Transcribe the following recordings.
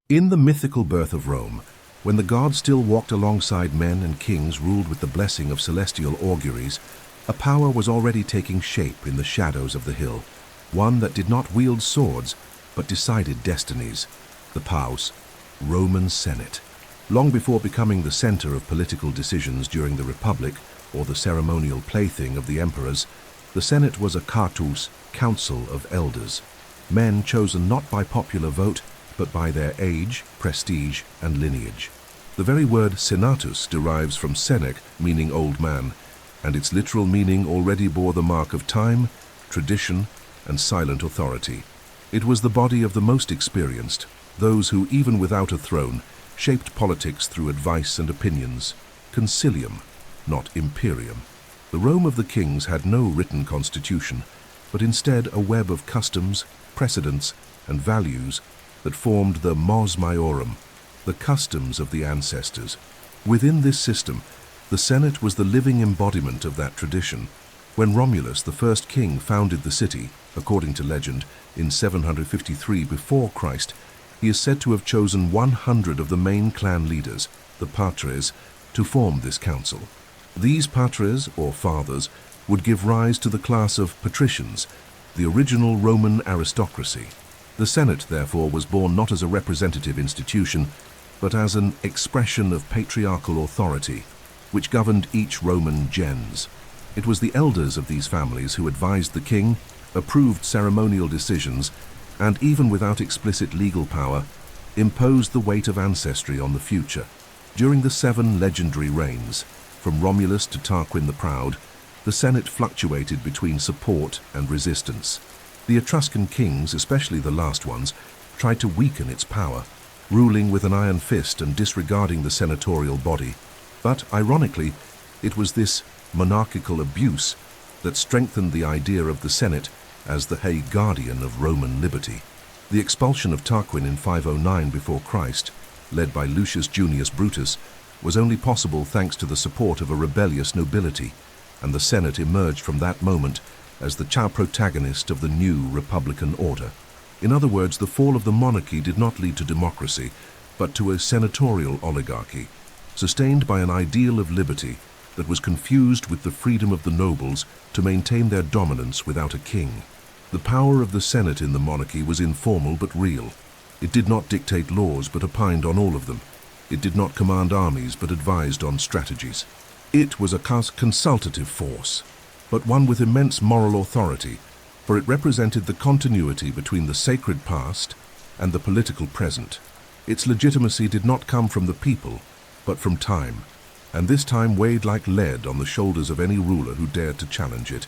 In the mythical birth of Rome, when the gods still walked alongside men and kings ruled with the blessing of celestial auguries, a power was already taking shape in the shadows of the hill, one that did not wield swords, but decided destinies, the Paus, Roman Senate. Long before becoming the center of political decisions during the Republic, or the ceremonial plaything of the emperors, the Senate was a cartus, council of elders, men chosen not by popular vote, but by their age, prestige, and lineage. The very word senatus derives from senec, meaning old man, and its literal meaning already bore the mark of time, tradition, and silent authority. It was the body of the most experienced, those who, even without a throne, shaped politics through advice and opinions, concilium, not imperium. The Rome of the kings had no written constitution, but instead a web of customs, precedents, and values that formed the mos maiorum, the customs of the ancestors. Within this system, the Senate was the living embodiment of that tradition. When Romulus, the first king, founded the city, according to legend, in 753 before Christ, he is said to have chosen 100 of the main clan leaders, the patres, to form this council. These patres, or fathers, would give rise to the class of patricians, the original Roman aristocracy. The Senate, therefore, was born not as a representative institution, but as an expression of patriarchal authority, which governed each Roman gens. It was the elders of these families who advised the king, approved ceremonial decisions, and even without explicit legal power, imposed the weight of ancestry on the future. During the 7 legendary reigns, from Romulus to Tarquin the Proud, the Senate fluctuated between support and resistance. The Etruscan kings, especially the last ones, tried to weaken its power, ruling with an iron fist and disregarding the senatorial body. But, ironically, it was this monarchical abuse that strengthened the idea of the Senate as the high guardian of Roman liberty. The expulsion of Tarquin in 509 before Christ, led by Lucius Junius Brutus, was only possible thanks to the support of a rebellious nobility, and the Senate emerged from that moment as the chief protagonist of the new republican order. In other words, the fall of the monarchy did not lead to democracy, but to a senatorial oligarchy, sustained by an ideal of liberty that was confused with the freedom of the nobles to maintain their dominance without a king. The power of the Senate in the monarchy was informal but real. It did not dictate laws but opined on all of them. It did not command armies but advised on strategies. It was a consultative force, but one with immense moral authority, for it represented the continuity between the sacred past and the political present. Its legitimacy did not come from the people, but from time, and this time weighed like lead on the shoulders of any ruler who dared to challenge it.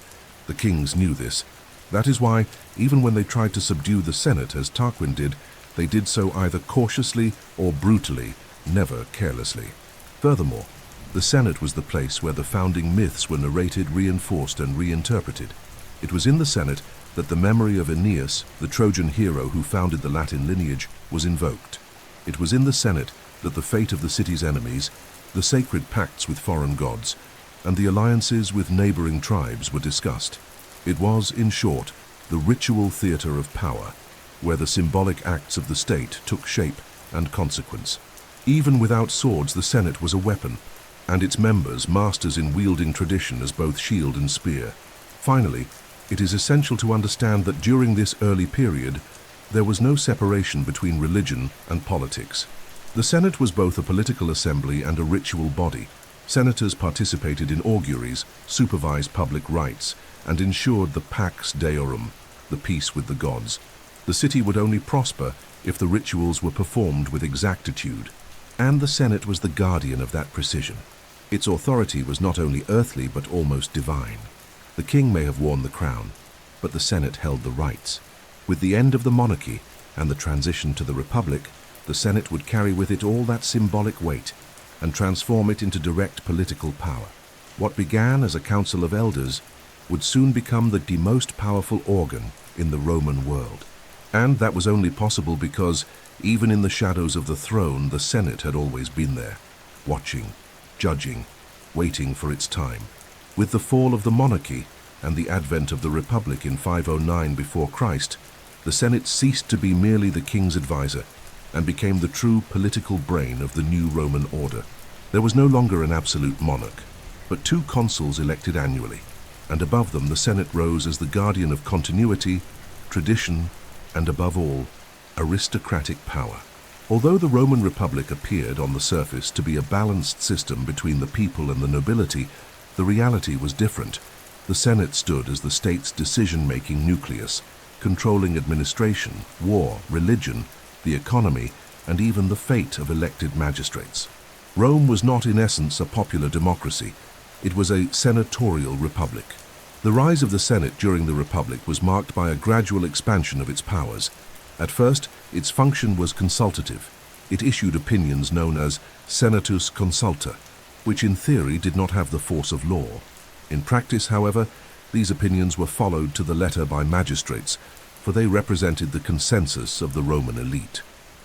The kings knew this. That is why, even when they tried to subdue the Senate as Tarquin did, they did so either cautiously or brutally, never carelessly. Furthermore, the Senate was the place where the founding myths were narrated, reinforced, and reinterpreted. It was in the Senate that the memory of Aeneas, the Trojan hero who founded the Latin lineage, was invoked. It was in the Senate that the fate of the city's enemies, the sacred pacts with foreign gods, and the alliances with neighboring tribes were discussed. It was, in short, the ritual theater of power, where the symbolic acts of the state took shape and consequence. Even without swords, the Senate was a weapon, and its members masters in wielding tradition as both shield and spear. Finally, it is essential to understand that during this early period, there was no separation between religion and politics. The Senate was both a political assembly and a ritual body. Senators participated in auguries, supervised public rites, and ensured the pax deorum, the peace with the gods. The city would only prosper if the rituals were performed with exactitude, and the Senate was the guardian of that precision. Its authority was not only earthly but almost divine. The king may have worn the crown, but the Senate held the rights. With the end of the monarchy and the transition to the Republic, the Senate would carry with it all that symbolic weight and transform it into direct political power. What began as a council of elders would soon become the most powerful organ in the Roman world. And that was only possible because, even in the shadows of the throne, the Senate had always been there, watching, judging, waiting for its time. With the fall of the monarchy and the advent of the Republic in 509 before Christ, the Senate ceased to be merely the king's advisor. and became the true political brain of the new Roman order. There was no longer an absolute monarch, but two consuls elected annually, and above them the Senate rose as the guardian of continuity, tradition, and above all, aristocratic power. Although the Roman Republic appeared on the surface to be a balanced system between the people and the nobility, the reality was different. The Senate stood as the state's decision-making nucleus, controlling administration, war, religion, the economy, and even the fate of elected magistrates. Rome was not in essence a popular democracy. It was a senatorial republic. The rise of the Senate during the Republic was marked by a gradual expansion of its powers. At first, its function was consultative. It issued opinions known as senatus consulta, which in theory did not have the force of law. In practice, however, these opinions were followed to the letter by magistrates, for they represented the consensus of the Roman elite.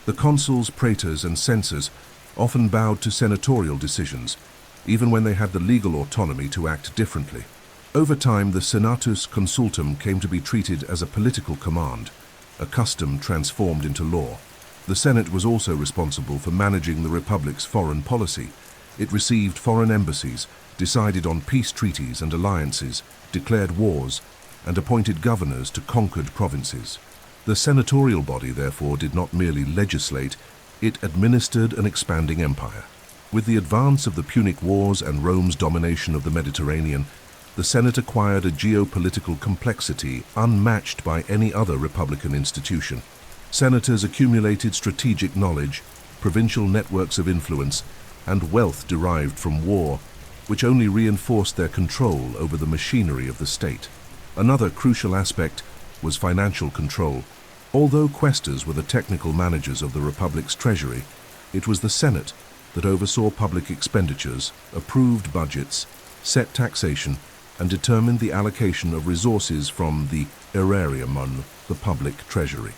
The consuls, praetors, and censors often bowed to senatorial decisions, even when they had the legal autonomy to act differently. Over time, the senatus consultum came to be treated as a political command, a custom transformed into law. The Senate was also responsible for managing the Republic's foreign policy. It received foreign embassies, decided on peace treaties and alliances, declared wars, and appointed governors to conquered provinces. The senatorial body, therefore, did not merely legislate, it administered an expanding empire. With the advance of the Punic Wars and Rome's domination of the Mediterranean, the Senate acquired a geopolitical complexity unmatched by any other republican institution. Senators accumulated strategic knowledge, provincial networks of influence, and wealth derived from war, which only reinforced their control over the machinery of the state. Another crucial aspect was financial control. Although quaestors were the technical managers of the Republic's treasury, it was the Senate that oversaw public expenditures, approved budgets, set taxation, and determined the allocation of resources from the aerarium, the public treasury.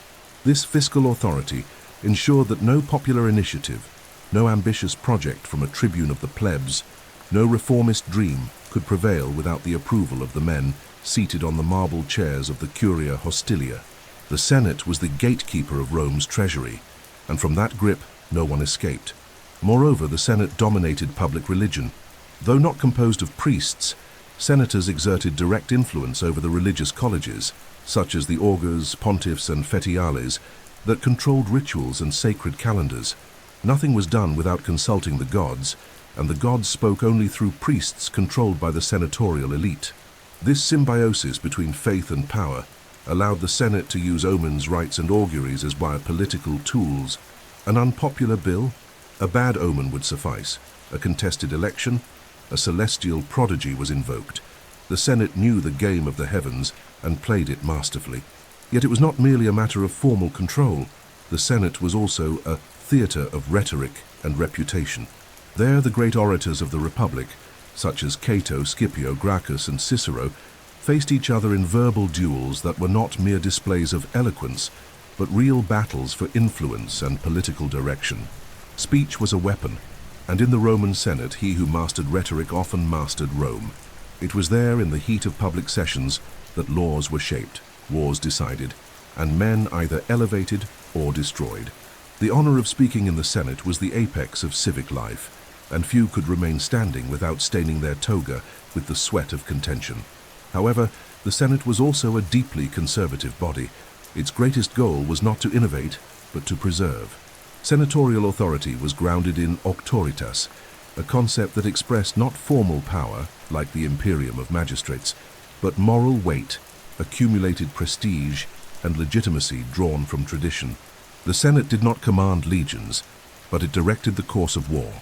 This fiscal authority ensured that no popular initiative, no ambitious project from a tribune of the plebs, no reformist dream could prevail without the approval of the men seated on the marble chairs of the Curia Hostilia. The Senate was the gatekeeper of Rome's treasury, and from that grip no one escaped. Moreover, the Senate dominated public religion. Though not composed of priests, senators exerted direct influence over the religious colleges, such as the augurs, pontiffs, and fetiales, that controlled rituals and sacred calendars. Nothing was done without consulting the gods, and the gods spoke only through priests controlled by the senatorial elite. This symbiosis between faith and power allowed the Senate to use omens, rites, and auguries as political tools. An unpopular bill, a bad omen would suffice. A contested election, a celestial prodigy was invoked. The Senate knew the game of the heavens and played it masterfully. Yet it was not merely a matter of formal control. The Senate was also a theater of rhetoric and reputation. There the great orators of the Republic, such as Cato, Scipio, Gracchus, and Cicero, faced each other in verbal duels that were not mere displays of eloquence, but real battles for influence and political direction. Speech was a weapon, and in the Roman Senate he who mastered rhetoric often mastered Rome. It was there in the heat of public sessions that laws were shaped, wars decided, and men either elevated or destroyed. The honor of speaking in the Senate was the apex of civic life, and few could remain standing without staining their toga with the sweat of contention. However, the Senate was also a deeply conservative body. Its greatest goal was not to innovate, but to preserve. Senatorial authority was grounded in auctoritas, a concept that expressed not formal power, like the imperium of magistrates, but moral weight, accumulated prestige, and legitimacy drawn from tradition. The Senate did not command legions, but it directed the course of war.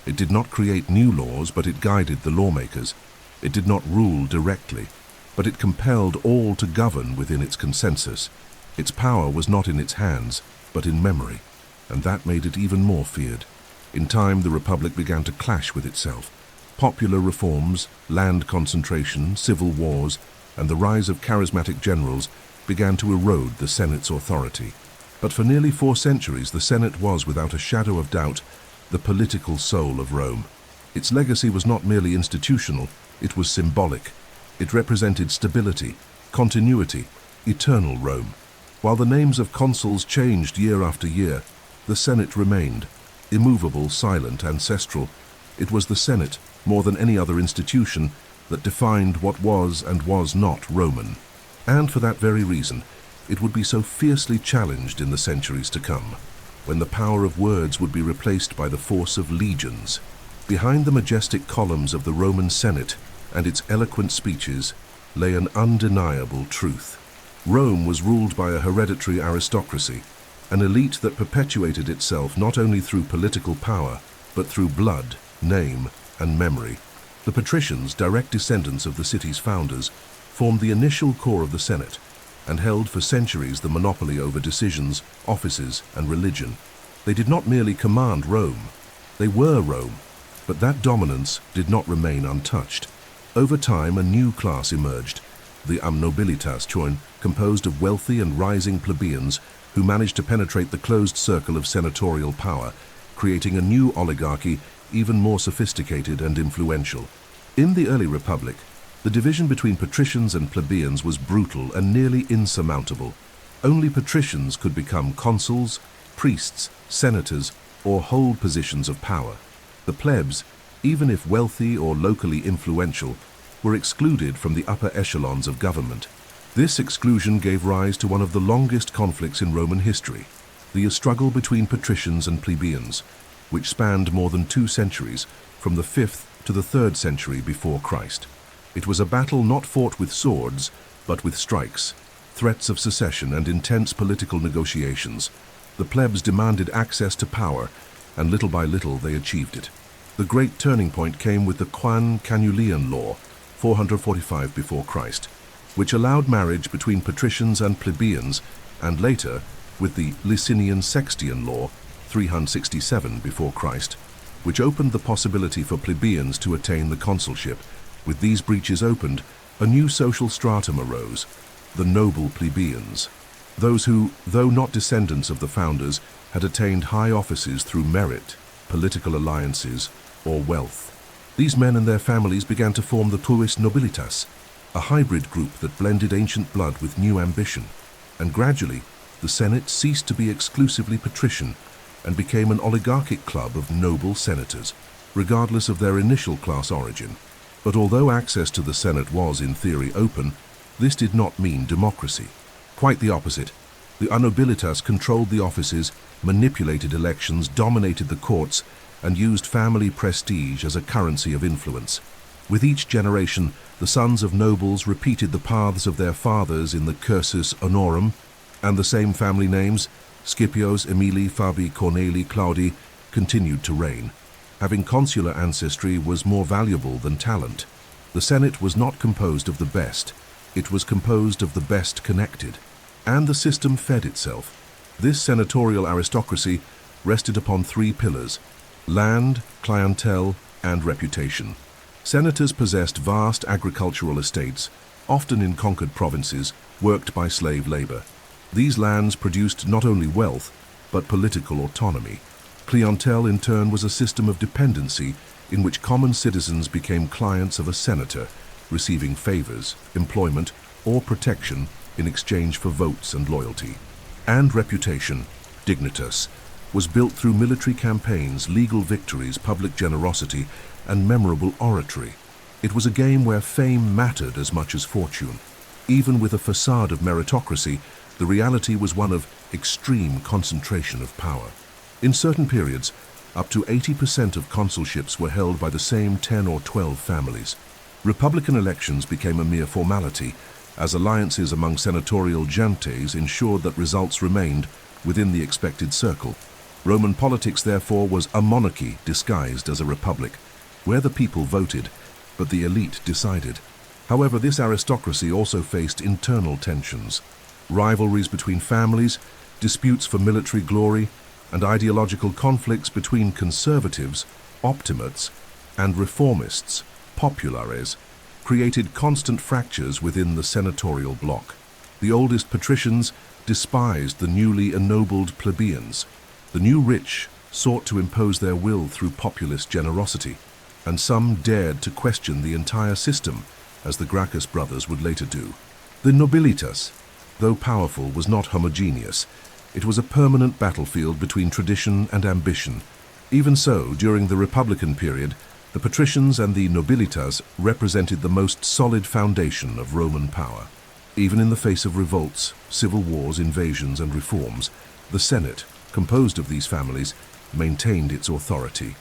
It did not create new laws, but it guided the lawmakers. It did not rule directly, but it compelled all to govern within its consensus. Its power was not in its hands, but in memory, and that made it even more feared. In time, the Republic began to clash with itself. Popular reforms, land concentration, civil wars, and the rise of charismatic generals began to erode the Senate's authority. But for nearly 4 centuries, the Senate was, without a shadow of doubt, the political soul of Rome. Its legacy was not merely institutional, it was symbolic. It represented stability, continuity, eternal Rome. While the names of consuls changed year after year, the Senate remained, immovable, silent, ancestral. It was the Senate, more than any other institution, that defined what was and was not Roman. And for that very reason, it would be so fiercely challenged in the centuries to come, when the power of words would be replaced by the force of legions. Behind the majestic columns of the Roman Senate and its eloquent speeches lay an undeniable truth. Rome was ruled by a hereditary aristocracy, an elite that perpetuated itself not only through political power, but through blood, name, and memory. The patricians, direct descendants of the city's founders, formed the initial core of the Senate and held for centuries the monopoly over decisions, offices, and religion. They did not merely command Rome, they were Rome, but that dominance did not remain untouched. Over time, a new class emerged, the nobilitas, composed of wealthy and rising plebeians who managed to penetrate the closed circle of senatorial power, creating a new oligarchy even more sophisticated and influential. In the early republic, the division between patricians and plebeians was brutal and nearly insurmountable. Only patricians could become consuls, priests, senators, or hold positions of power. The plebs, even if wealthy or locally influential, were excluded from the upper echelons of government. This exclusion gave rise to one of the longest conflicts in Roman history, the struggle between patricians and plebeians, which spanned more than 2 centuries, from the 5th to the 3rd century before Christ. It was a battle not fought with swords, but with strikes, threats of secession, and intense political negotiations. The plebs demanded access to power, and little by little they achieved it. The great turning point came with the Canulean law, 445 before Christ, which allowed marriage between patricians and plebeians, and later with the Licinian Sextian law, 367 before Christ, which opened the possibility for plebeians to attain the consulship. With these breaches opened, a new social stratum arose, the noble plebeians, those who, though not descendants of the founders, had attained high offices through merit, political alliances, or wealth. These men and their families began to form the tuus nobilitas, a hybrid group that blended ancient blood with new ambition, and gradually the Senate ceased to be exclusively patrician and became an oligarchic club of noble senators, regardless of their initial class origin. But although access to the Senate was in theory open, this did not mean democracy. Quite the opposite. The nobilitas controlled the offices, manipulated elections, dominated the courts, and used family prestige as a currency of influence. With each generation, the sons of nobles repeated the paths of their fathers in the cursus honorum, and the same family names, Scipios, Emili, Fabi, Corneli, Claudi, continued to reign. Having consular ancestry was more valuable than talent. The Senate was not composed of the best, it was composed of the best connected. And the system fed itself. This senatorial aristocracy rested upon 3 pillars: land, clientele, and reputation. Senators possessed vast agricultural estates, often in conquered provinces, worked by slave labor. These lands produced not only wealth, but political autonomy. Clientele, in turn, was a system of dependency in which common citizens became clients of a senator, receiving favors, employment, or protection in exchange for votes and loyalty. And reputation, dignitas, was built through military campaigns, legal victories, public generosity, and memorable oratory. It was a game where fame mattered as much as fortune. Even with a facade of meritocracy, the reality was one of extreme concentration of power. In certain periods, up to 80% of consulships were held by the same 10 or 12 families. Republican elections became a mere formality, as alliances among senatorial gentes ensured that results remained within the expected circle. Roman politics, therefore, was a monarchy disguised as a republic, where the people voted, but the elite decided. However, this aristocracy also faced internal tensions, rivalries between families, disputes for military glory, and ideological conflicts between conservatives, optimates, and reformists, populares, created constant fractures within the senatorial bloc. The oldest patricians despised the newly ennobled plebeians. The new rich sought to impose their will through populist generosity, and some dared to question the entire system, as the Gracchus brothers would later do. The nobilitas, though powerful, was not homogeneous. It was a permanent battlefield between tradition and ambition. Even so, during the Republican period, the patricians and the nobilitas represented the most solid foundation of Roman power. Even in the face of revolts, civil wars, invasions, and reforms, the Senate, composed of these families, maintained its authority.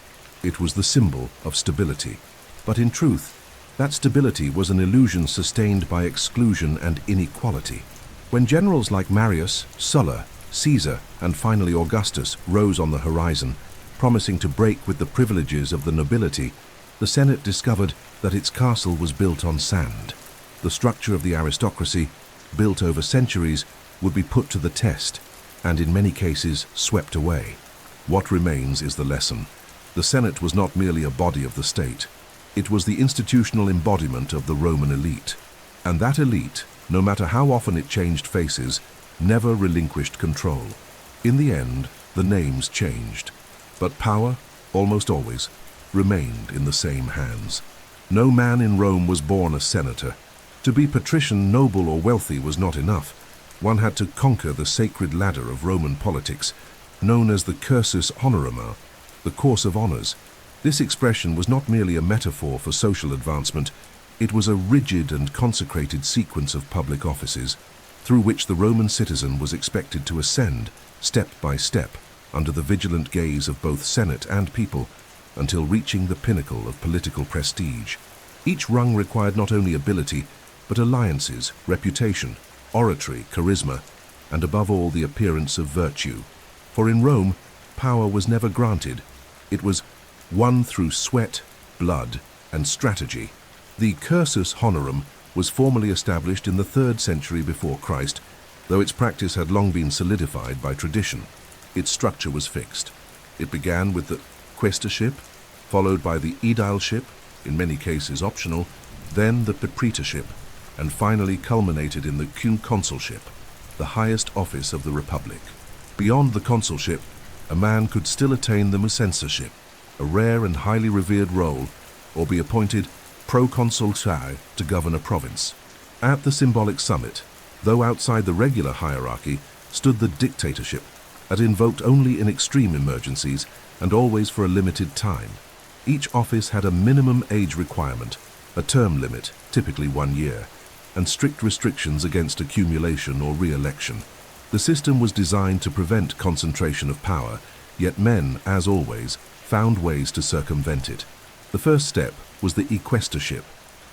It was the symbol of stability. But in truth, that stability was an illusion sustained by exclusion and inequality. When generals like Marius, Sulla, Caesar, and finally Augustus rose on the horizon, promising to break with the privileges of the nobility, the Senate discovered that its castle was built on sand. The structure of the aristocracy, built over centuries, would be put to the test, and in many cases swept away. What remains is the lesson. The Senate was not merely a body of the state. It was the institutional embodiment of the Roman elite. And that elite, no matter how often it changed faces, never relinquished control. In the end, the names changed, but power, almost always, remained in the same hands. No man in Rome was born a senator. To be patrician, noble, or wealthy was not enough. One had to conquer the sacred ladder of Roman politics, known as the cursus honorum, the course of honors. This expression was not merely a metaphor for social advancement, it was a rigid and consecrated sequence of public offices, through which the Roman citizen was expected to ascend, step by step, under the vigilant gaze of both Senate and people, until reaching the pinnacle of political prestige. Each rung required not only ability, but alliances, reputation, oratory, charisma, and above all the appearance of virtue. For in Rome, power was never granted. It was won through sweat, blood, and strategy. The cursus honorum was formally established in the 3rd century before Christ, though its practice had long been solidified by tradition. Its structure was fixed. It began with the quaestorship, followed by the aedileship, in many cases optional, then the praetorship, and finally culminated in the consulship, the highest office of the republic. Beyond the consulship, a man could still attain the mucensorship, a rare and highly revered role, or be appointed proconsul to govern a province. At the symbolic summit, though outside the regular hierarchy, stood the dictatorship, that invoked only in extreme emergencies and always for a limited time. Each office had a minimum age requirement, a term limit, typically 1 year, and strict restrictions against accumulation or re-election. The system was designed to prevent concentration of power, yet men, as always, found ways to circumvent it. The first step was the equestorship,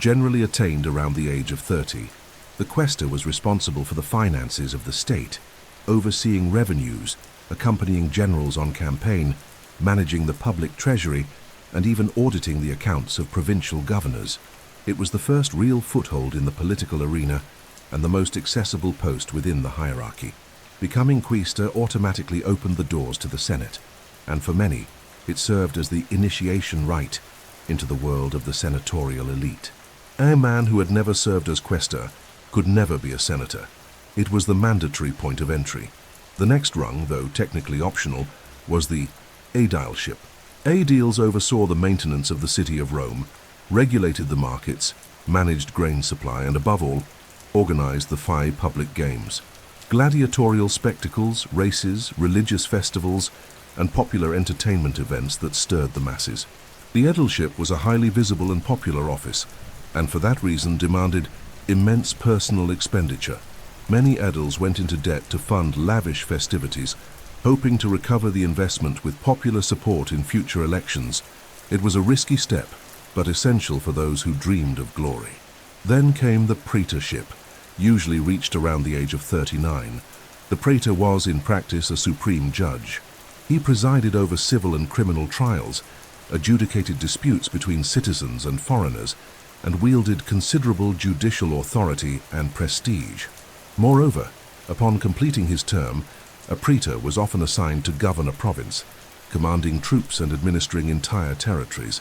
generally attained around the age of 30. The quaestor was responsible for the finances of the state, overseeing revenues, accompanying generals on campaign, managing the public treasury, and even auditing the accounts of provincial governors. It was the first real foothold in the political arena and the most accessible post within the hierarchy. Becoming quaestor automatically opened the doors to the Senate, and for many, it served as the initiation rite into the world of the senatorial elite. A man who had never served as quaestor could never be a senator. It was the mandatory point of entry. The next rung, though technically optional, was the aedileship. Aediles oversaw the maintenance of the city of Rome, regulated the markets, managed grain supply, and above all, organized the 5 public games. Gladiatorial spectacles, races, religious festivals, and popular entertainment events that stirred the masses. The aedileship was a highly visible and popular office, and for that reason demanded immense personal expenditure. Many aediles went into debt to fund lavish festivities, hoping to recover the investment with popular support in future elections. It was a risky step, but essential for those who dreamed of glory. Then came the praetorship, usually reached around the age of 39. The praetor was, in practice, a supreme judge. He presided over civil and criminal trials, adjudicated disputes between citizens and foreigners, and wielded considerable judicial authority and prestige. Moreover, upon completing his term, a praetor was often assigned to govern a province, commanding troops and administering entire territories,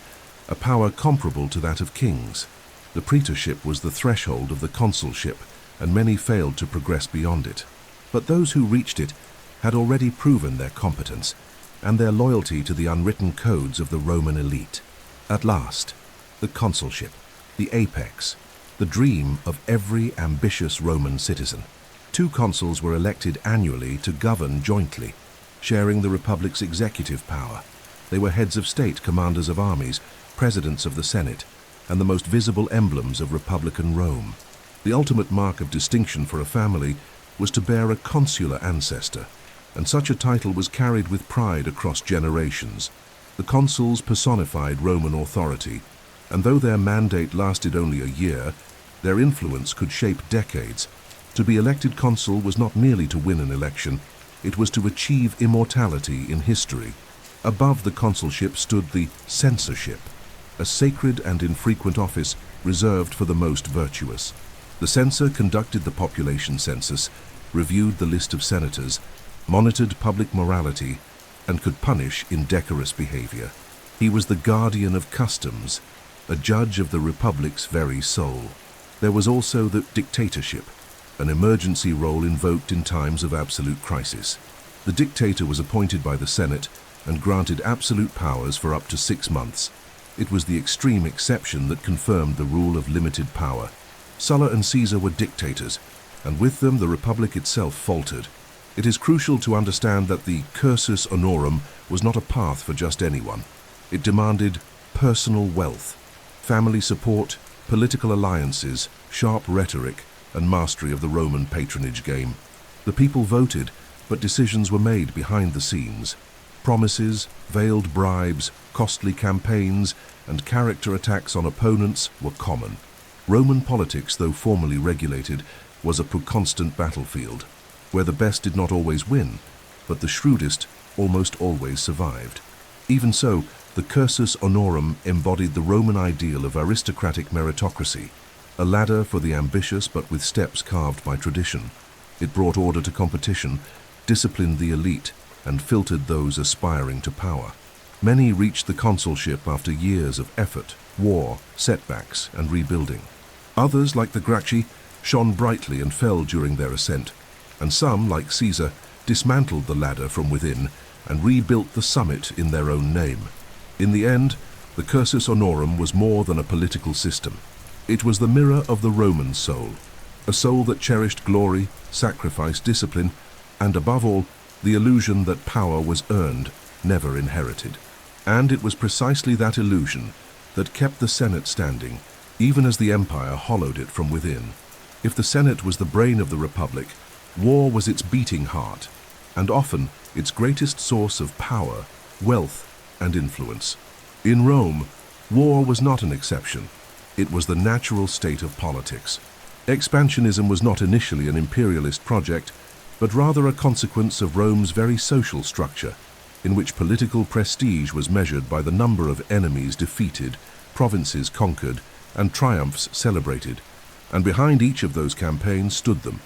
a power comparable to that of kings. The praetorship was the threshold of the consulship, and many failed to progress beyond it. But those who reached it had already proven their competence and their loyalty to the unwritten codes of the Roman elite. At last, the consulship, the apex, the dream of every ambitious Roman citizen. Two consuls were elected annually to govern jointly, sharing the Republic's executive power. They were heads of state, commanders of armies, presidents of the Senate, and the most visible emblems of Republican Rome. The ultimate mark of distinction for a family was to bear a consular ancestor, and such a title was carried with pride across generations. The consuls personified Roman authority, and though their mandate lasted only a year, their influence could shape decades. To be elected consul was not merely to win an election, it was to achieve immortality in history. Above the consulship stood the censorship, a sacred and infrequent office reserved for the most virtuous. The censor conducted the population census, reviewed the list of senators, monitored public morality, and could punish indecorous behavior. He was the guardian of customs, a judge of the Republic's very soul. There was also the dictatorship, an emergency role invoked in times of absolute crisis. The dictator was appointed by the Senate and granted absolute powers for up to 6 months. It was the extreme exception that confirmed the rule of limited power. Sulla and Caesar were dictators, and with them the Republic itself faltered. It is crucial to understand that the cursus honorum was not a path for just anyone. It demanded personal wealth, family support, political alliances, sharp rhetoric, and mastery of the Roman patronage game. The people voted, but decisions were made behind the scenes. Promises, veiled bribes, costly campaigns, and character attacks on opponents were common. Roman politics, though formally regulated, was a constant battlefield, where the best did not always win, but the shrewdest almost always survived. Even so, the cursus honorum embodied the Roman ideal of aristocratic meritocracy, a ladder for the ambitious but with steps carved by tradition. It brought order to competition, disciplined the elite, and filtered those aspiring to power. Many reached the consulship after years of effort, war, setbacks, and rebuilding. Others, like the Gracchi, shone brightly and fell during their ascent, and some, like Caesar, dismantled the ladder from within and rebuilt the summit in their own name. In the end, the cursus honorum was more than a political system. It was the mirror of the Roman soul, a soul that cherished glory, sacrifice, discipline, and above all, the illusion that power was earned, never inherited. And it was precisely that illusion that kept the Senate standing, even as the empire hollowed it from within. If the Senate was the brain of the Republic, war was its beating heart, and often its greatest source of power, wealth, and influence. In Rome, war was not an exception. It was the natural state of politics. Expansionism was not initially an imperialist project, but rather a consequence of Rome's very social structure, in which political prestige was measured by the number of enemies defeated, provinces conquered, and triumphs celebrated. And behind each of those campaigns stood them,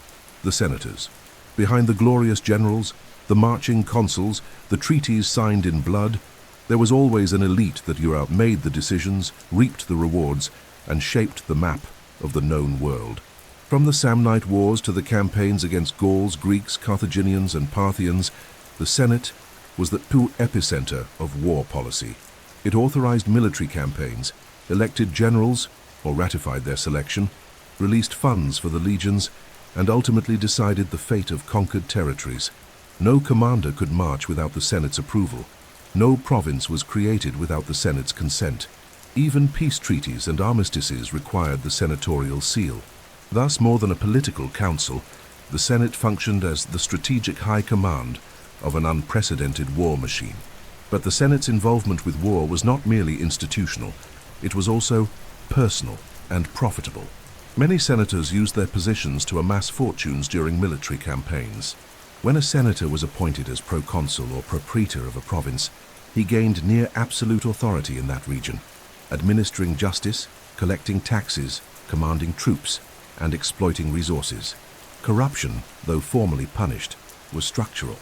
the senators. Behind the glorious generals, the marching consuls, the treaties signed in blood, there was always an elite that made the decisions, reaped the rewards, and shaped the map of the known world. From the Samnite Wars to the campaigns against Gauls, Greeks, Carthaginians, and Parthians, the Senate was the epicenter of war policy. It authorized military campaigns, elected generals, or ratified their selection, released funds for the legions, and ultimately decided the fate of conquered territories. No commander could march without the Senate's approval. No province was created without the Senate's consent. Even peace treaties and armistices required the senatorial seal. Thus, more than a political council, the Senate functioned as the strategic high command of an unprecedented war machine. But the Senate's involvement with war was not merely institutional, it was also personal and profitable. Many senators used their positions to amass fortunes during military campaigns. When a senator was appointed as proconsul or propraetor of a province, he gained near absolute authority in that region, administering justice, collecting taxes, commanding troops, and exploiting resources. Corruption, though formally punished, was structural.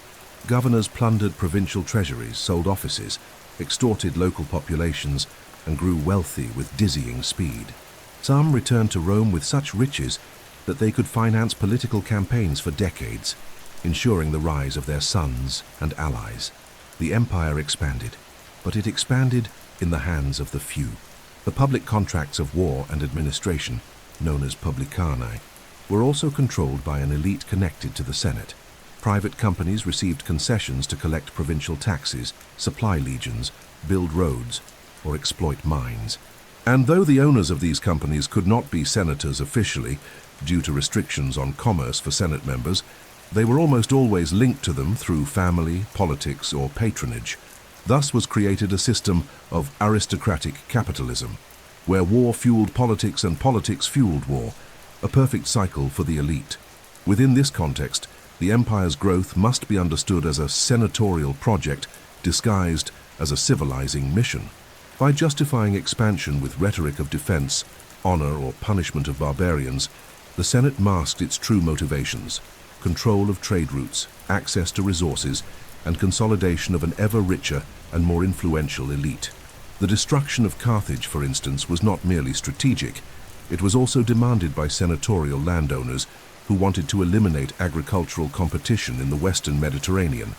Governors plundered provincial treasuries, sold offices, extorted local populations, and grew wealthy with dizzying speed. Some returned to Rome with such riches that they could finance political campaigns for decades, ensuring the rise of their sons and allies. The empire expanded, but it expanded in the hands of the few. The public contracts of war and administration, known as publicanae, were also controlled by an elite connected to the Senate. Private companies received concessions to collect provincial taxes, supply legions, build roads, or exploit mines. And though the owners of these companies could not be senators officially, due to restrictions on commerce for Senate members, they were almost always linked to them through family, politics, or patronage. Thus was created a system of aristocratic capitalism, where war fueled politics and politics fueled war, a perfect cycle for the elite. Within this context, the empire's growth must be understood as a senatorial project disguised as a civilizing mission. By justifying expansion with rhetoric of defense, honor, or punishment of barbarians, the Senate masked its true motivations: control of trade routes, access to resources, and consolidation of an ever richer and more influential elite. The destruction of Carthage, for instance, was not merely strategic. It was also demanded by senatorial landowners who wanted to eliminate agricultural competition in the Western Mediterranean.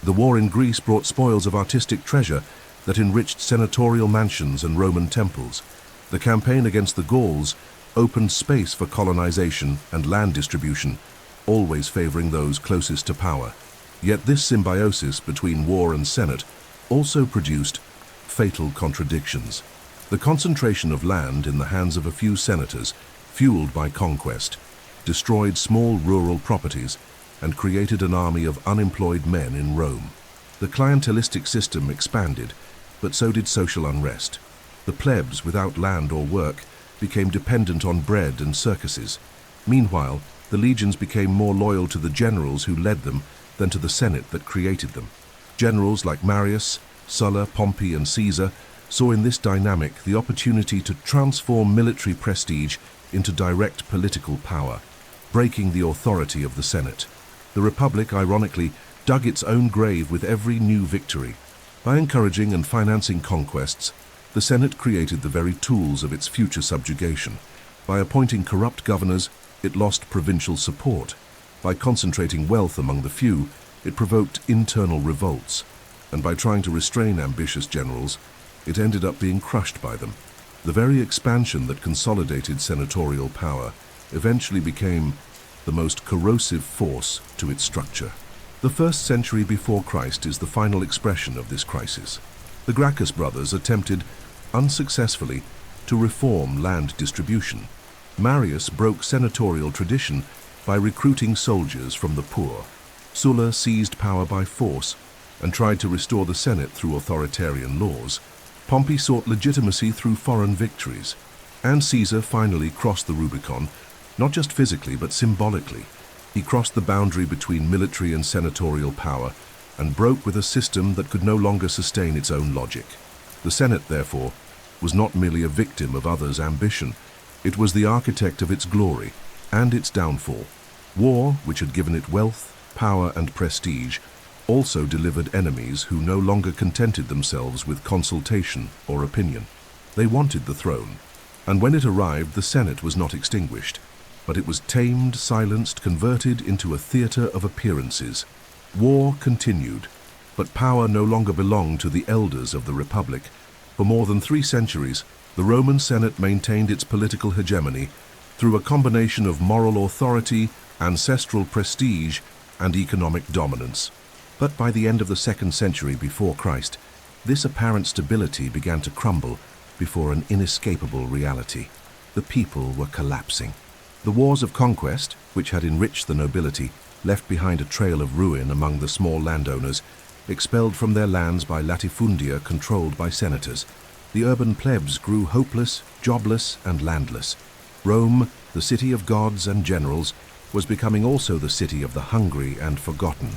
The war in Greece brought spoils of artistic treasure that enriched senatorial mansions and Roman temples. The campaign against the Gauls opened space for colonization and land distribution, always favoring those closest to power. Yet this symbiosis between war and Senate also produced fatal contradictions. The concentration of land in the hands of a few senators, fueled by conquest, destroyed small rural properties and created an army of unemployed men in Rome. The clientelistic system expanded, but so did social unrest. The plebs, without land or work, became dependent on bread and circuses. Meanwhile, the legions became more loyal to the generals who led them than to the Senate that created them. Generals like Marius, Sulla, Pompey, and Caesar saw in this dynamic the opportunity to transform military prestige into direct political power, breaking the authority of the Senate. The Republic, ironically, dug its own grave with every new victory. By encouraging and financing conquests, the Senate created the very tools of its future subjugation. By appointing corrupt governors, it lost provincial support. By concentrating wealth among the few, it provoked internal revolts. And by trying to restrain ambitious generals, it ended up being crushed by them. The very expansion that consolidated senatorial power eventually became the most corrosive force to its structure. The 1st century before Christ is the final expression of this crisis. The Gracchus brothers attempted, unsuccessfully, to reform land distribution. Marius broke senatorial tradition by recruiting soldiers from the poor. Sulla seized power by force and tried to restore the Senate through authoritarian laws. Pompey sought legitimacy through foreign victories. And Caesar finally crossed the Rubicon, not just physically but symbolically. He crossed the boundary between military and senatorial power and broke with a system that could no longer sustain its own logic. The Senate, therefore, was not merely a victim of others' ambition. It was the architect of its glory and its downfall. War, which had given it wealth, power, and prestige, also delivered enemies who no longer contented themselves with consultation or opinion. They wanted the throne, and when it arrived, the Senate was not extinguished, but it was tamed, silenced, converted into a theater of appearances. War continued, but power no longer belonged to the elders of the Republic. For more than 3 centuries, the Roman Senate maintained its political hegemony through a combination of moral authority, ancestral prestige, and economic dominance. But by the end of the 2nd century before Christ, this apparent stability began to crumble before an inescapable reality. The people were collapsing. The wars of conquest, which had enriched the nobility, left behind a trail of ruin among the small landowners, expelled from their lands by latifundia controlled by senators. The urban plebs grew hopeless, jobless, and landless. Rome, the city of gods and generals, was becoming also the city of the hungry and forgotten.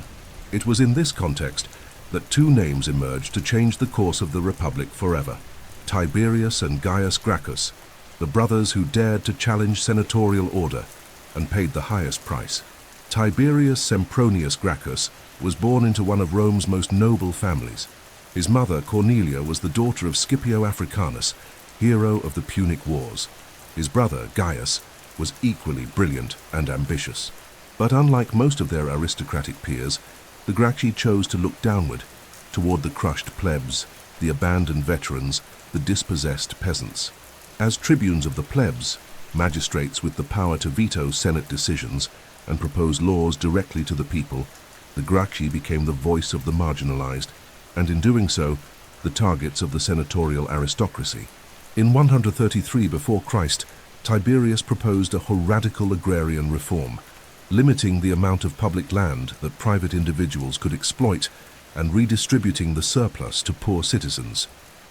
It was in this context that 2 names emerged to change the course of the Republic forever: Tiberius and Gaius Gracchus, the brothers who dared to challenge senatorial order and paid the highest price. Tiberius Sempronius Gracchus was born into one of Rome's most noble families. His mother, Cornelia, was the daughter of Scipio Africanus, hero of the Punic Wars. His brother, Gaius, was equally brilliant and ambitious. But unlike most of their aristocratic peers, the Gracchi chose to look downward, toward the crushed plebs, the abandoned veterans, the dispossessed peasants. As tribunes of the plebs, magistrates with the power to veto Senate decisions and propose laws directly to the people, the Gracchi became the voice of the marginalized, and in doing so, the targets of the senatorial aristocracy. In 133 before Christ, Tiberius proposed a radical agrarian reform, limiting the amount of public land that private individuals could exploit and redistributing the surplus to poor citizens.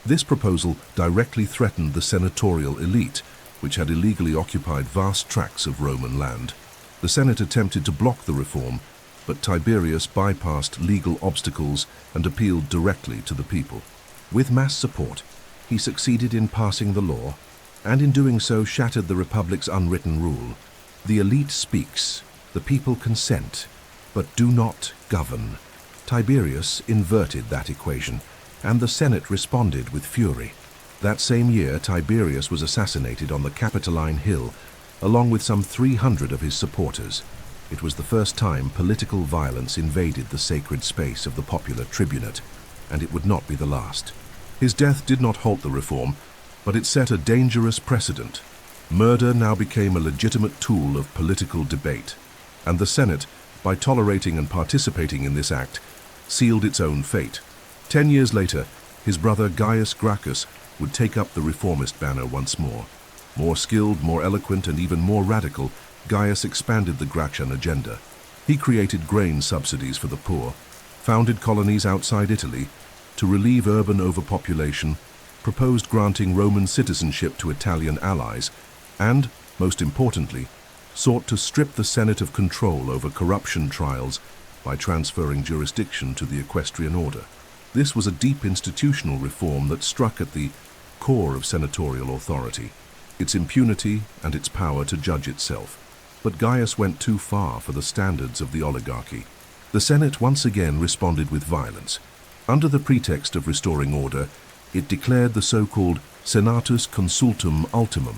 This proposal directly threatened the senatorial elite, which had illegally occupied vast tracts of Roman land. The Senate attempted to block the reform, but Tiberius bypassed legal obstacles and appealed directly to the people. With mass support, he succeeded in passing the law, and in doing so shattered the Republic's unwritten rule. The elite speaks, the people consent, but do not govern. Tiberius inverted that equation, and the Senate responded with fury. That same year, Tiberius was assassinated on the Capitoline Hill, along with some 300 of his supporters. It was the first time political violence invaded the sacred space of the popular tribunate, and it would not be the last. His death did not halt the reform, but it set a dangerous precedent. Murder now became a legitimate tool of political debate, and the Senate, by tolerating and participating in this act, sealed its own fate. 10 years later, his brother Gaius Gracchus would take up the reformist banner once more. More skilled, more eloquent, and even more radical, Gaius expanded the Gracchian agenda. He created grain subsidies for the poor, founded colonies outside Italy to relieve urban overpopulation, proposed granting Roman citizenship to Italian allies, and, most importantly, sought to strip the Senate of control over corruption trials by transferring jurisdiction to the equestrian order. This was a deep institutional reform that struck at the core of senatorial authority, its impunity and its power to judge itself. But Gaius went too far for the standards of the oligarchy. The Senate once again responded with violence. Under the pretext of restoring order, it declared the so-called Senatus Consultum Ultimum,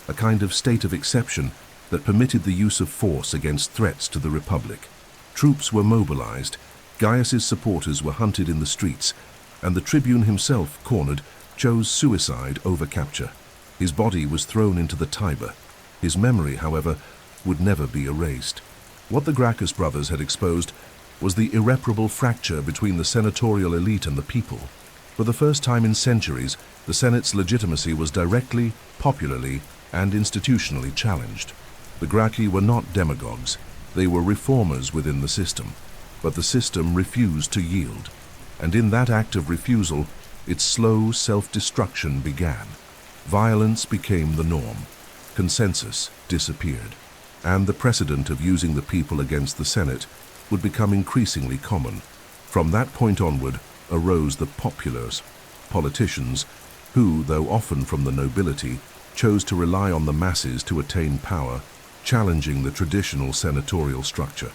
a kind of state of exception that permitted the use of force against threats to the Republic. Troops were mobilized, Gaius's supporters were hunted in the streets, and the tribune himself, cornered, chose suicide over capture. His body was thrown into the Tiber. His memory, however, would never be erased. What the Gracchus brothers had exposed was the irreparable fracture between the senatorial elite and the people. For the first time in centuries, the Senate's legitimacy was directly, popularly, and institutionally challenged. The Gracchi were not demagogues. They were reformers within the system. But the system refused to yield. And in that act of refusal, its slow self-destruction began. Violence became the norm. Consensus disappeared. And the precedent of using the people against the Senate would become increasingly common. From that point onward arose the populares, politicians who, though often from the nobility, chose to rely on the masses to attain power, challenging the traditional senatorial structure.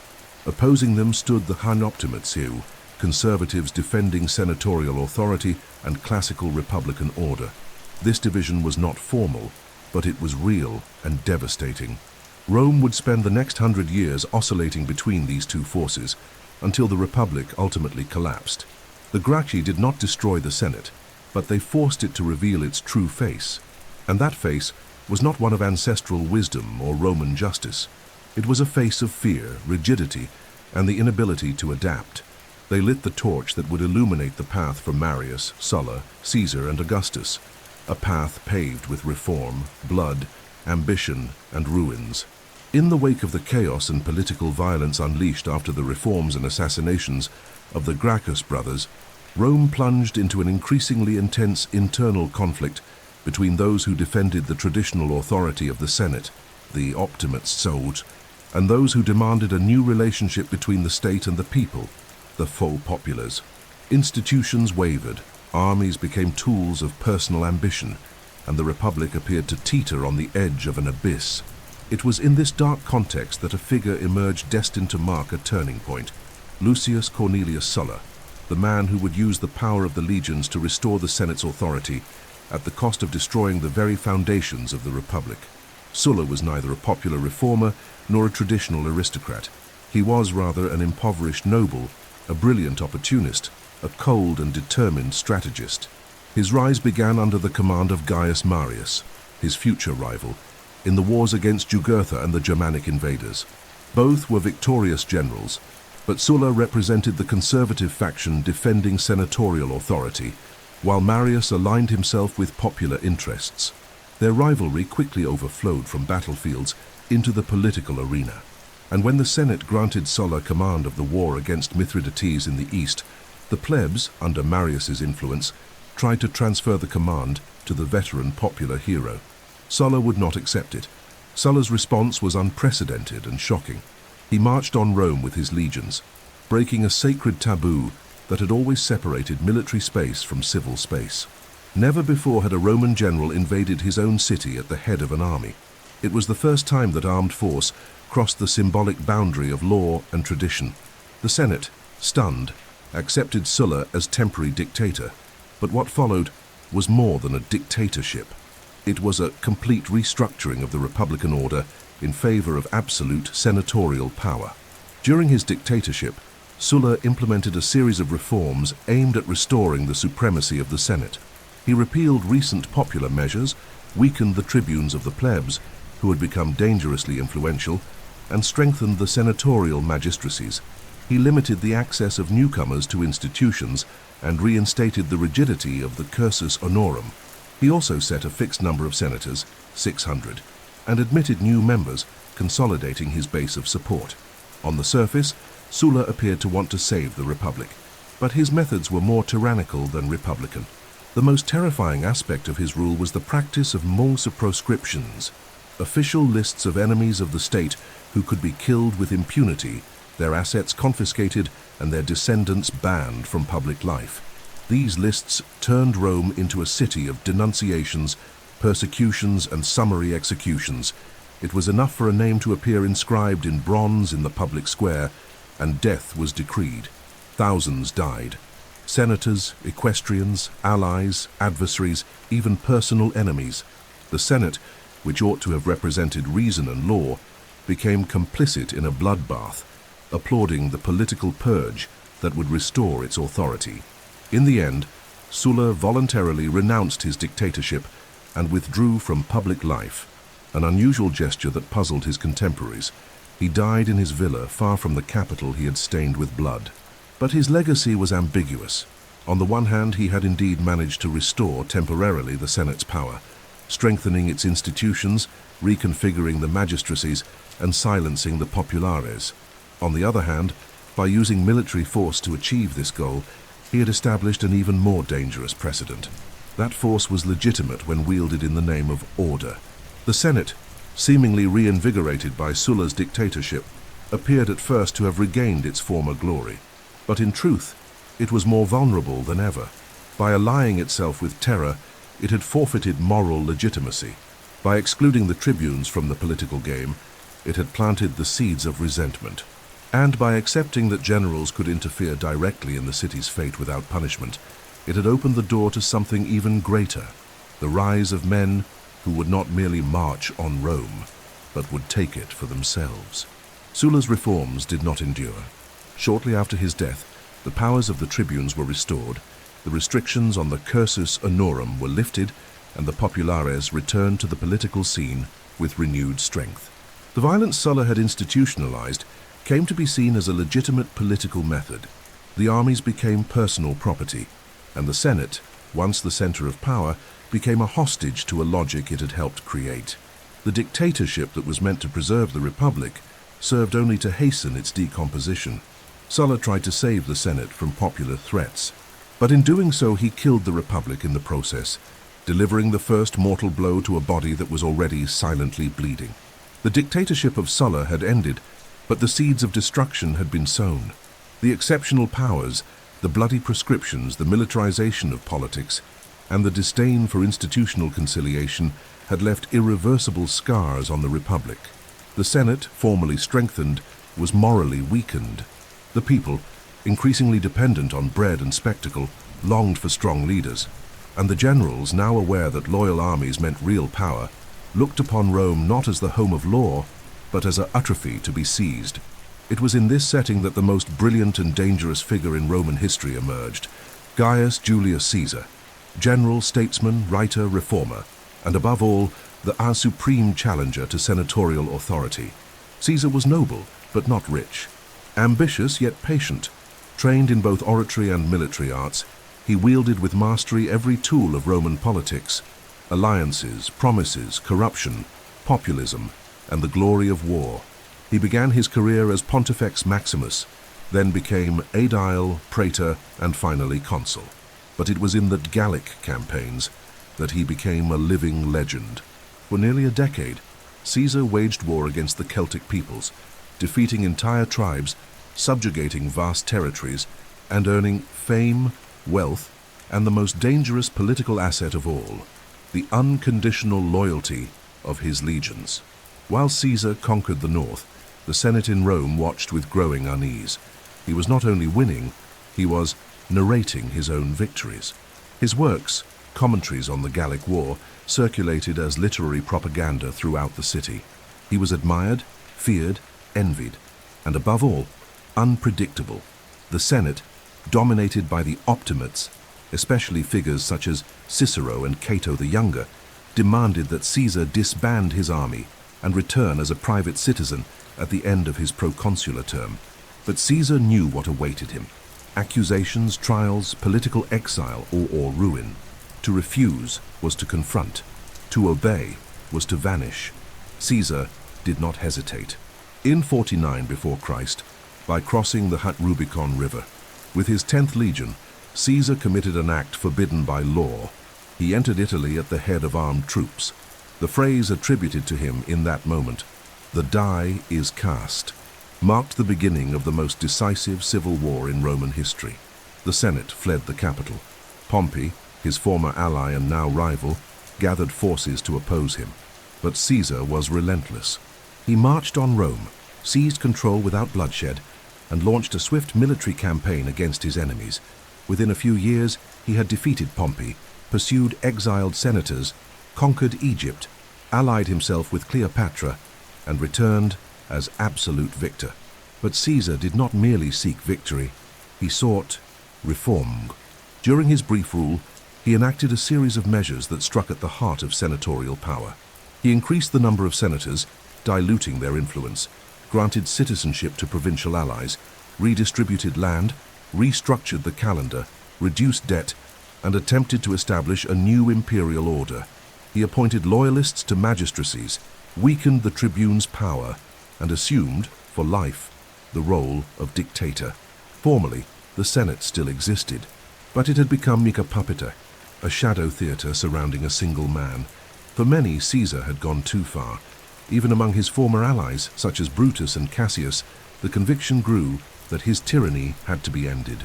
Opposing them stood the Optimates, conservatives defending senatorial authority and classical republican order. This division was not formal, but it was real and devastating. Rome would spend the next 100 years oscillating between these two forces until the Republic ultimately collapsed. The Gracchi did not destroy the Senate, but they forced it to reveal its true face. And that face was not one of ancestral wisdom or Roman justice. It was a face of fear, rigidity, and the inability to adapt. They lit the torch that would illuminate the path for Marius, Sulla, Caesar, and Augustus, a path paved with reform, blood, ambition, and ruins. In the wake of the chaos and political violence unleashed after the reforms and assassinations of the Gracchus brothers, Rome plunged into an increasingly intense internal conflict between those who defended the traditional authority of the Senate, the Optimates, and those who demanded a new relationship between the state and the people, the faux populares. Institutions wavered, armies became tools of personal ambition, and the Republic appeared to teeter on the edge of an abyss. It was in this dark context that a figure emerged destined to mark a turning point: Lucius Cornelius Sulla, the man who would use the power of the legions to restore the Senate's authority at the cost of destroying the very foundations of the Republic. Sulla was neither a popular reformer nor a traditional aristocrat. He was rather an impoverished noble, a brilliant opportunist, a cold and determined strategist. His rise began under the command of Gaius Marius, his future rival, in the wars against Jugurtha and the Germanic invaders. Both were victorious generals, but Sulla represented the conservative faction defending senatorial authority, while Marius aligned himself with popular interests. Their rivalry quickly overflowed from battlefields into the political arena. And when the Senate granted Sulla command of the war against Mithridates in the east, the plebs, under Marius's influence, tried to transfer the command to the veteran popular hero. Sulla would not accept it. Sulla's response was unprecedented and shocking. He marched on Rome with his legions, breaking a sacred taboo that had always separated military space from civil space. Never before had a Roman general invaded his own city at the head of an army. It was the first time that armed force crossed the symbolic boundary of law and tradition. The Senate, stunned, accepted Sulla as temporary dictator, but what followed was more than a dictatorship. It was a complete restructuring of the republican order in favor of absolute senatorial power. During his dictatorship, Sulla implemented a series of reforms aimed at restoring the supremacy of the Senate. He repealed recent popular measures, weakened the tribunes of the plebs, who had become dangerously influential, and strengthened the senatorial magistracies. He limited the access of newcomers to institutions and reinstated the rigidity of the cursus honorum. He also set a fixed number of senators, 600, and admitted new members, consolidating his base of support. On the surface, Sulla appeared to want to save the Republic, but his methods were more tyrannical than republican. The most terrifying aspect of his rule was the practice of mulsa proscriptions, official lists of enemies of the state who could be killed with impunity, their assets confiscated, and their descendants banned from public life. These lists turned Rome into a city of denunciations, persecutions, and summary executions. It was enough for a name to appear inscribed in bronze in the public square, and death was decreed. Thousands died. Senators, equestrians, allies, adversaries, even personal enemies. The Senate, which ought to have represented reason and law, became complicit in a bloodbath, applauding the political purge that would restore its authority. In the end, Sulla voluntarily renounced his dictatorship and withdrew from public life, an unusual gesture that puzzled his contemporaries. He died in his villa far from the capital he had stained with blood. But his legacy was ambiguous. On the one hand, he had indeed managed to restore temporarily the Senate's power, strengthening its institutions, reconfiguring the magistracies, and silencing the populares. On the other hand, by using military force to achieve this goal, he had established an even more dangerous precedent. That force was legitimate when wielded in the name of order. The Senate, seemingly reinvigorated by Sulla's dictatorship, appeared at first to have regained its former glory. But in truth, it was more vulnerable than ever. By allying itself with terror, it had forfeited moral legitimacy. By excluding the tribunes from the political game, it had planted the seeds of resentment. And by accepting that generals could interfere directly in the city's fate without punishment, it had opened the door to something even greater, the rise of men who would not merely march on Rome, but would take it for themselves. Sulla's reforms did not endure. Shortly after his death, the powers of the tribunes were restored, the restrictions on the cursus honorum were lifted, and the populares returned to the political scene with renewed strength. The violence Sulla had institutionalized came to be seen as a legitimate political method. The armies became personal property, and the Senate, once the center of power, became a hostage to a logic it had helped create. The dictatorship that was meant to preserve the Republic served only to hasten its decomposition. Sulla tried to save the Senate from popular threats, but in doing so he killed the Republic in the process, delivering the first mortal blow to a body that was already silently bleeding. The dictatorship of Sulla had ended, but the seeds of destruction had been sown. The exceptional powers, the bloody proscriptions, the militarization of politics, and the disdain for institutional conciliation had left irreversible scars on the Republic. The Senate, formally strengthened, was morally weakened. The people, increasingly dependent on bread and spectacle, longed for strong leaders, and the generals, now aware that loyal armies meant real power, looked upon Rome not as the home of law, but as an atrophy to be seized. It was in this setting that the most brilliant and dangerous figure in Roman history emerged, Gaius Julius Caesar, general, statesman, writer, reformer, and above all, our supreme challenger to senatorial authority. Caesar was noble, but not rich. Ambitious yet patient. Trained in both oratory and military arts, he wielded with mastery every tool of Roman politics: alliances, promises, corruption, populism, and the glory of war. He began his career as Pontifex Maximus, then became aedile, praetor, and finally consul. But it was in the Gallic campaigns that he became a living legend. For nearly a decade, Caesar waged war against the Celtic peoples, defeating entire tribes, subjugating vast territories, and earning fame, wealth, and the most dangerous political asset of all, the unconditional loyalty of his legions. While Caesar conquered the north, the Senate in Rome watched with growing unease. He was not only winning, he was narrating his own victories. His works, commentaries on the Gallic War, circulated as literary propaganda throughout the city. He was admired, feared, envied, and above all, unpredictable. The Senate, dominated by the optimates, especially figures such as Cicero and Cato the Younger, demanded that Caesar disband his army and return as a private citizen at the end of his proconsular term. But Caesar knew what awaited him: accusations, trials, political exile, or ruin. To refuse was to confront. To obey was to vanish. Caesar did not hesitate. In 49 before Christ, by crossing the Rubicon River, with his 10th legion, Caesar committed an act forbidden by law. He entered Italy at the head of armed troops. The phrase attributed to him in that moment, "The die is cast," marked the beginning of the most decisive civil war in Roman history. The Senate fled the capital. Pompey, his former ally and now rival, gathered forces to oppose him. But Caesar was relentless. He marched on Rome, seized control without bloodshed, and launched a swift military campaign against his enemies. Within a few years, he had defeated Pompey, pursued exiled senators, conquered Egypt, allied himself with Cleopatra, and returned as absolute victor. But Caesar did not merely seek victory, he sought reform. During his brief rule, he enacted a series of measures that struck at the heart of senatorial power. He increased the number of senators, diluting their influence, granted citizenship to provincial allies, redistributed land, restructured the calendar, reduced debt, and attempted to establish a new imperial order. He appointed loyalists to magistracies, weakened the tribune's power, and assumed, for life, the role of dictator. Formally, the Senate still existed, but it had become mica papita, a shadow theater surrounding a single man. For many, Caesar had gone too far. Even among his former allies, such as Brutus and Cassius, the conviction grew that his tyranny had to be ended.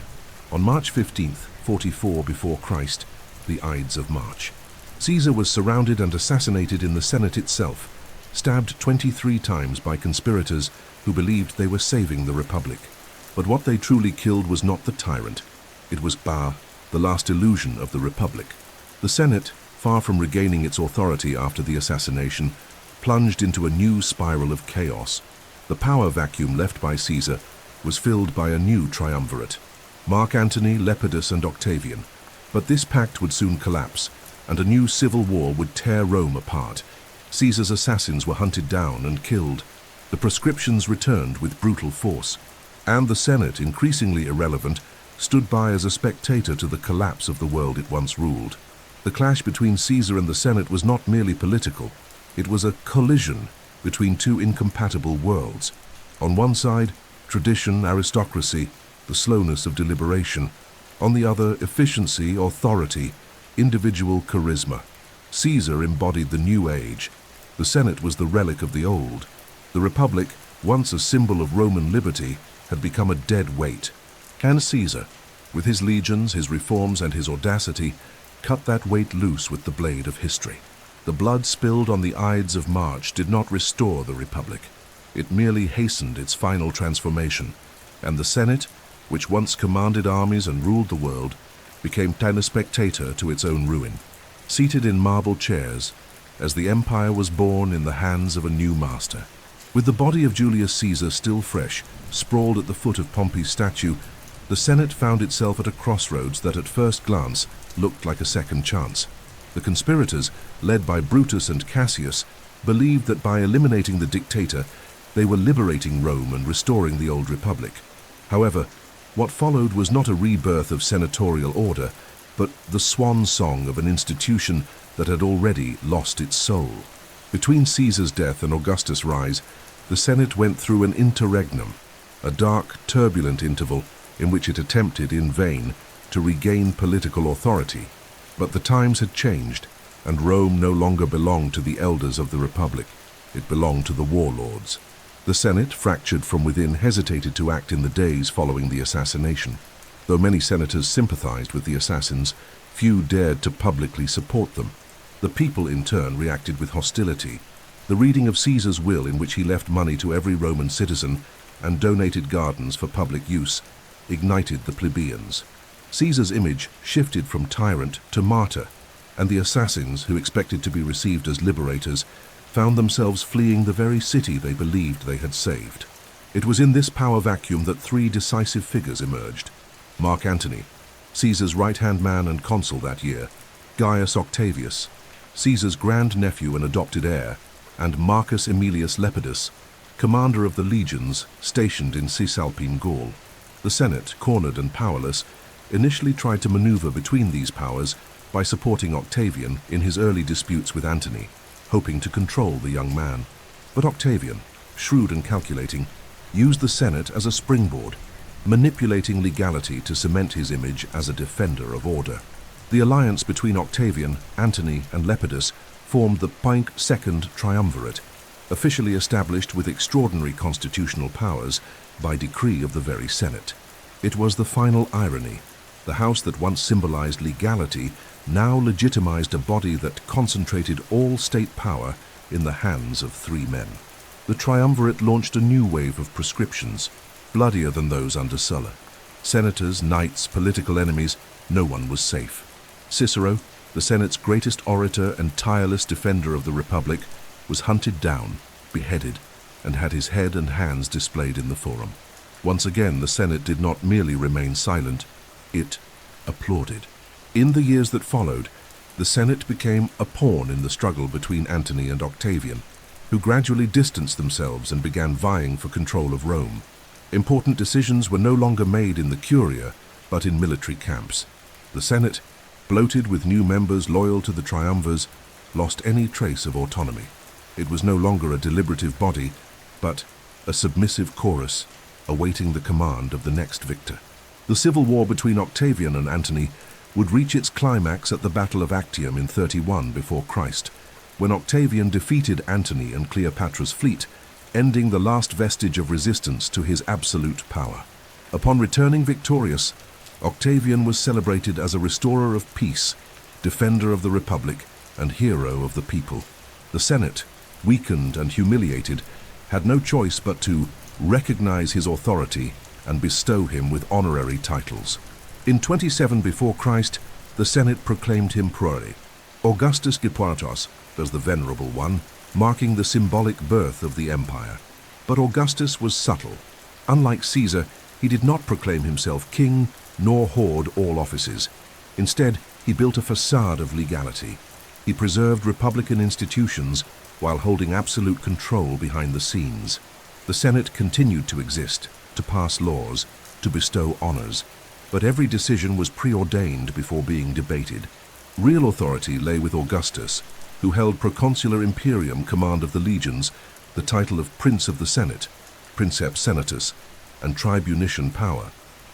On March 15th, 44 before Christ, the Ides of March, Caesar was surrounded and assassinated in the Senate itself, stabbed 23 times by conspirators who believed they were saving the Republic. But what they truly killed was not the tyrant. It was the last illusion of the Republic. The Senate, far from regaining its authority after the assassination, plunged into a new spiral of chaos. The power vacuum left by Caesar was filled by a new triumvirate: Mark Antony, Lepidus, and Octavian. But this pact would soon collapse, and a new civil war would tear Rome apart. Caesar's assassins were hunted down and killed. The proscriptions returned with brutal force. And the Senate, increasingly irrelevant, stood by as a spectator to the collapse of the world it once ruled. The clash between Caesar and the Senate was not merely political. It was a collision between two incompatible worlds. On one side, tradition, aristocracy, the slowness of deliberation. On the other, efficiency, authority, individual charisma. Caesar embodied the new age. The Senate was the relic of the old. The Republic, once a symbol of Roman liberty, had become a dead weight. And Caesar, with his legions, his reforms, and his audacity, cut that weight loose with the blade of history. The blood spilled on the Ides of March did not restore the Republic. It merely hastened its final transformation, and the Senate, which once commanded armies and ruled the world, became a spectator to its own ruin, seated in marble chairs, as the empire was born in the hands of a new master. With the body of Julius Caesar still fresh, sprawled at the foot of Pompey's statue, the Senate found itself at a crossroads that at first glance looked like a second chance. The conspirators, led by Brutus and Cassius, believed that by eliminating the dictator, they were liberating Rome and restoring the old republic. However, what followed was not a rebirth of senatorial order, but the swan song of an institution that had already lost its soul. Between Caesar's death and Augustus' rise, the Senate went through an interregnum, a dark, turbulent interval in which it attempted in vain to regain political authority. But the times had changed, and Rome no longer belonged to the elders of the Republic. It belonged to the warlords. The Senate, fractured from within, hesitated to act in the days following the assassination. Though many senators sympathized with the assassins, few dared to publicly support them. The people, in turn, reacted with hostility. The reading of Caesar's will, in which he left money to every Roman citizen and donated gardens for public use, ignited the plebeians. Caesar's image shifted from tyrant to martyr, and the assassins, who expected to be received as liberators, found themselves fleeing the very city they believed they had saved. It was in this power vacuum that three decisive figures emerged: Mark Antony, Caesar's right-hand man and consul that year; Gaius Octavius, Caesar's grandnephew and adopted heir; and Marcus Aemilius Lepidus, commander of the legions stationed in Cisalpine Gaul. The Senate, cornered and powerless, initially tried to maneuver between these powers by supporting Octavian in his early disputes with Antony, hoping to control the young man. But Octavian, shrewd and calculating, used the Senate as a springboard, manipulating legality to cement his image as a defender of order. The alliance between Octavian, Antony, and Lepidus formed the Second Triumvirate, officially established with extraordinary constitutional powers by decree of the very Senate. It was the final irony. The house that once symbolized legality now legitimized a body that concentrated all state power in the hands of three men. The triumvirate launched a new wave of proscriptions, bloodier than those under Sulla. Senators, knights, political enemies, no one was safe. Cicero, the Senate's greatest orator and tireless defender of the Republic, was hunted down, beheaded, and had his head and hands displayed in the Forum. Once again, the Senate did not merely remain silent, it applauded. In the years that followed, the Senate became a pawn in the struggle between Antony and Octavian, who gradually distanced themselves and began vying for control of Rome. Important decisions were no longer made in the Curia, but in military camps. The Senate, bloated with new members loyal to the triumvirs, lost any trace of autonomy. It was no longer a deliberative body, but a submissive chorus awaiting the command of the next victor. The civil war between Octavian and Antony would reach its climax at the Battle of Actium in 31 before Christ, when Octavian defeated Antony and Cleopatra's fleet, ending the last vestige of resistance to his absolute power. Upon returning victorious, Octavian was celebrated as a restorer of peace, defender of the Republic, and hero of the people. The Senate, weakened and humiliated, had no choice but to recognize his authority and bestow him with honorary titles. In 27 before Christ, the Senate proclaimed him Praetor, Augustus Hipparchos as the Venerable One, marking the symbolic birth of the empire. But Augustus was subtle. Unlike Caesar, he did not proclaim himself king nor hoard all offices. Instead, he built a facade of legality. He preserved republican institutions while holding absolute control behind the scenes. The Senate continued to exist, to pass laws, to bestow honors, but every decision was preordained before being debated. Real authority lay with Augustus, who held proconsular imperium, command of the legions, the title of Prince of the Senate, Princeps Senatus, and tribunician power.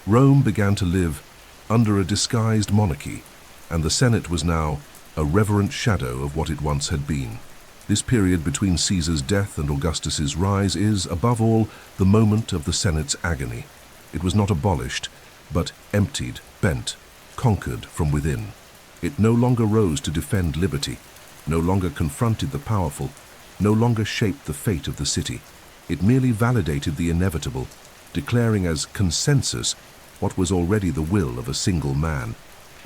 Rome began to live under a disguised monarchy, and the Senate was now a reverent shadow of what it once had been. This period between Caesar's death and Augustus's rise is, above all, the moment of the Senate's agony. It was not abolished, but emptied, bent, conquered from within. It no longer rose to defend liberty, no longer confronted the powerful, no longer shaped the fate of the city. It merely validated the inevitable, declaring as consensus what was already the will of a single man.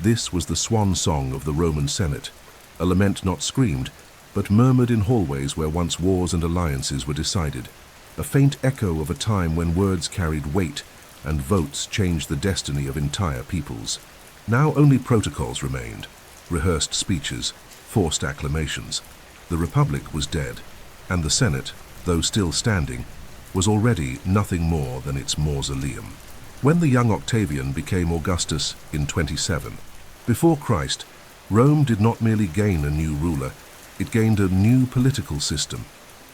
This was the swan song of the Roman Senate, a lament not screamed, but murmured in hallways where once wars and alliances were decided, a faint echo of a time when words carried weight and votes changed the destiny of entire peoples. Now only protocols remained, rehearsed speeches, forced acclamations. The Republic was dead, and the Senate, though still standing, was already nothing more than its mausoleum. When the young Octavian became Augustus in 27 before Christ, Rome did not merely gain a new ruler, it gained a new political system.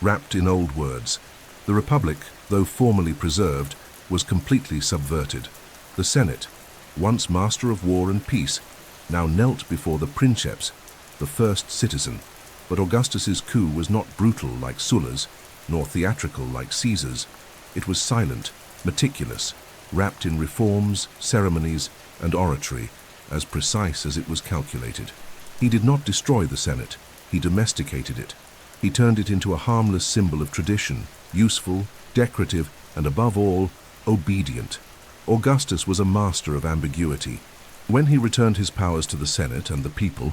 Wrapped in old words, the Republic, though formally preserved, was completely subverted. The Senate, once master of war and peace, now knelt before the princeps, the first citizen. But Augustus's coup was not brutal like Sulla's, nor theatrical like Caesar's. It was silent, meticulous, wrapped in reforms, ceremonies, and oratory, as precise as it was calculated. He did not destroy the Senate, he domesticated it. He turned it into a harmless symbol of tradition, useful, decorative, and above all, obedient. Augustus was a master of ambiguity. When he returned his powers to the Senate and the people,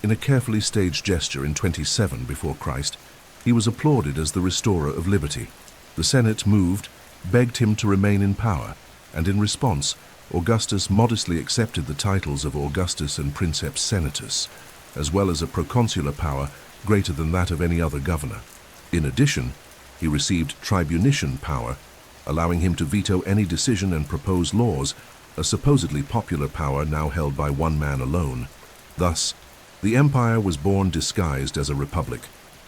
in a carefully staged gesture in 27 before Christ, he was applauded as the restorer of liberty. The Senate, moved, begged him to remain in power, and in response, Augustus modestly accepted the titles of Augustus and Princeps Senatus, as well as a proconsular power greater than that of any other governor. In addition, he received tribunician power, allowing him to veto any decision and propose laws, a supposedly popular power now held by one man alone. Thus, the empire was born disguised as a republic,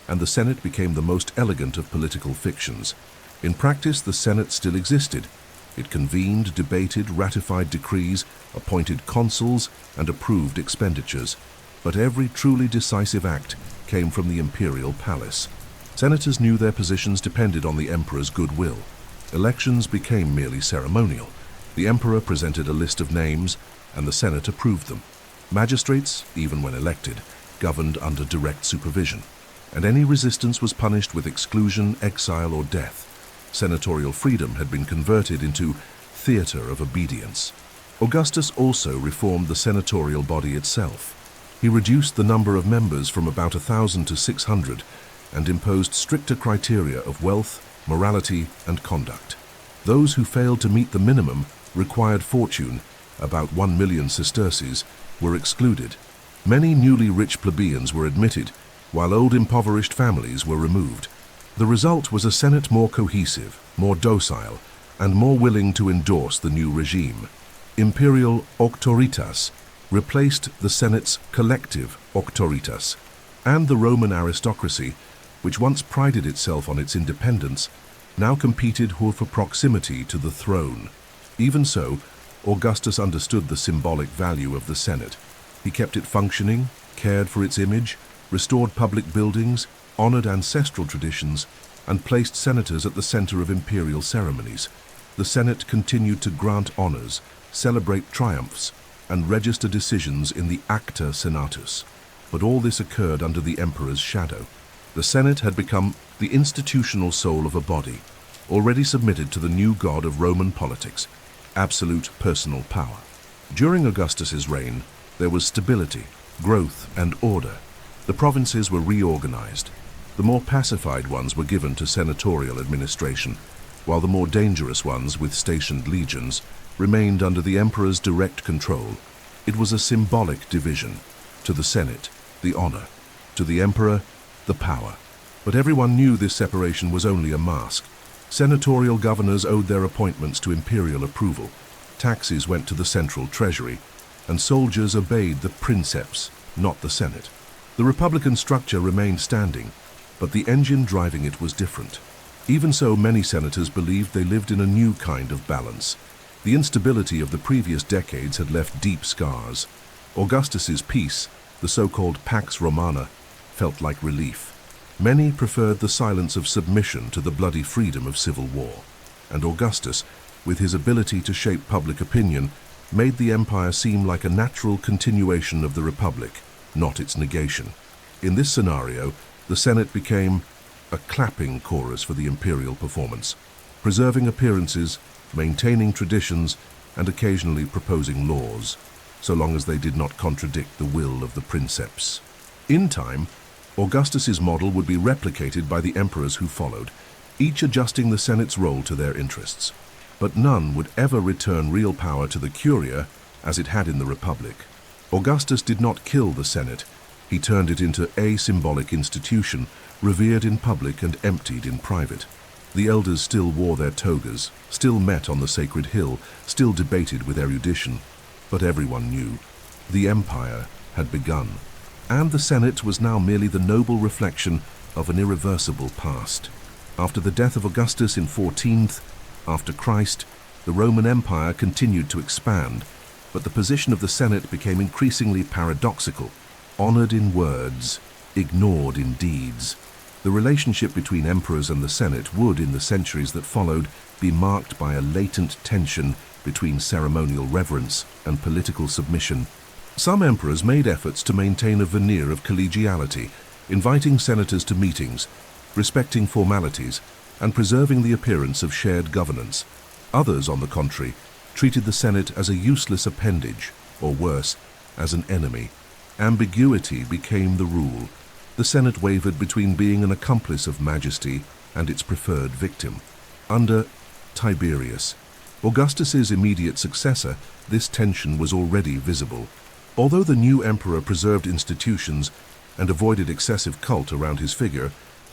and the Senate became the most elegant of political fictions. In practice, the Senate still existed. It convened, debated, ratified decrees, appointed consuls, and approved expenditures. But every truly decisive act came from the imperial palace. Senators knew their positions depended on the emperor's goodwill. Elections became merely ceremonial. The emperor presented a list of names, and the Senate approved them. Magistrates, even when elected, governed under direct supervision, and any resistance was punished with exclusion, exile, or death. Senatorial freedom had been converted into theater of obedience. Augustus also reformed the senatorial body itself. He reduced the number of members from about 1,000 to 600 and imposed stricter criteria of wealth, morality, and conduct. Those who failed to meet the minimum required fortune, about 1 million sesterces, were excluded. Many newly rich plebeians were admitted, while old impoverished families were removed. The result was a Senate more cohesive, more docile, and more willing to endorse the new regime. Imperial auctoritas replaced the Senate's collective auctoritas, and the Roman aristocracy, which once prided itself on its independence, now competed for proximity to the throne. Even so, Augustus understood the symbolic value of the Senate. He kept it functioning, cared for its image, restored public buildings, honored ancestral traditions, and placed senators at the center of imperial ceremonies. The Senate continued to grant honors, celebrate triumphs, and register decisions in the Acta Senatus. But all this occurred under the emperor's shadow. The Senate had become the institutional soul of a body, already submitted to the new god of Roman politics, absolute personal power. During Augustus's reign, there was stability, growth, and order. The provinces were reorganized. The more pacified ones were given to senatorial administration, while the more dangerous ones, with stationed legions, remained under the emperor's direct control. It was a symbolic division. To the Senate, the honor; to the emperor, the power. But everyone knew this separation was only a mask. Senatorial governors owed their appointments to imperial approval. Taxes went to the central treasury, and soldiers obeyed the princeps, not the Senate. The republican structure remained standing, but the engine driving it was different. Even so, many senators believed they lived in a new kind of balance. The instability of the previous decades had left deep scars. Augustus's peace, the so-called Pax Romana, felt like relief. Many preferred the silence of submission to the bloody freedom of civil war. And Augustus, with his ability to shape public opinion, made the empire seem like a natural continuation of the republic, not its negation. In this scenario, the Senate became a clapping chorus for the imperial performance, preserving appearances, maintaining traditions, and occasionally proposing laws, so long as they did not contradict the will of the princeps. In time, Augustus's model would be replicated by the emperors who followed, each adjusting the Senate's role to their interests. But none would ever return real power to the Curia as it had in the Republic. Augustus did not kill the Senate. He turned it into a symbolic institution, revered in public and emptied in private. The elders still wore their togas, still met on the sacred hill, still debated with erudition. But everyone knew the empire had begun, and the Senate was now merely the noble reflection of an irreversible past. After the death of Augustus in 14th, after Christ, the Roman Empire continued to expand, but the position of the Senate became increasingly paradoxical, honored in words, ignored in deeds. The relationship between emperors and the Senate would, in the centuries that followed, be marked by a latent tension between ceremonial reverence and political submission. Some emperors made efforts to maintain a veneer of collegiality, inviting senators to meetings, respecting formalities, and preserving the appearance of shared governance. Others, on the contrary, treated the Senate as a useless appendage, or worse, as an enemy. Ambiguity became the rule. The Senate wavered between being an accomplice of majesty and its preferred victim. Under Tiberius, Augustus's immediate successor, this tension was already visible. Although the new emperor preserved institutions and avoided excessive cult around his figure,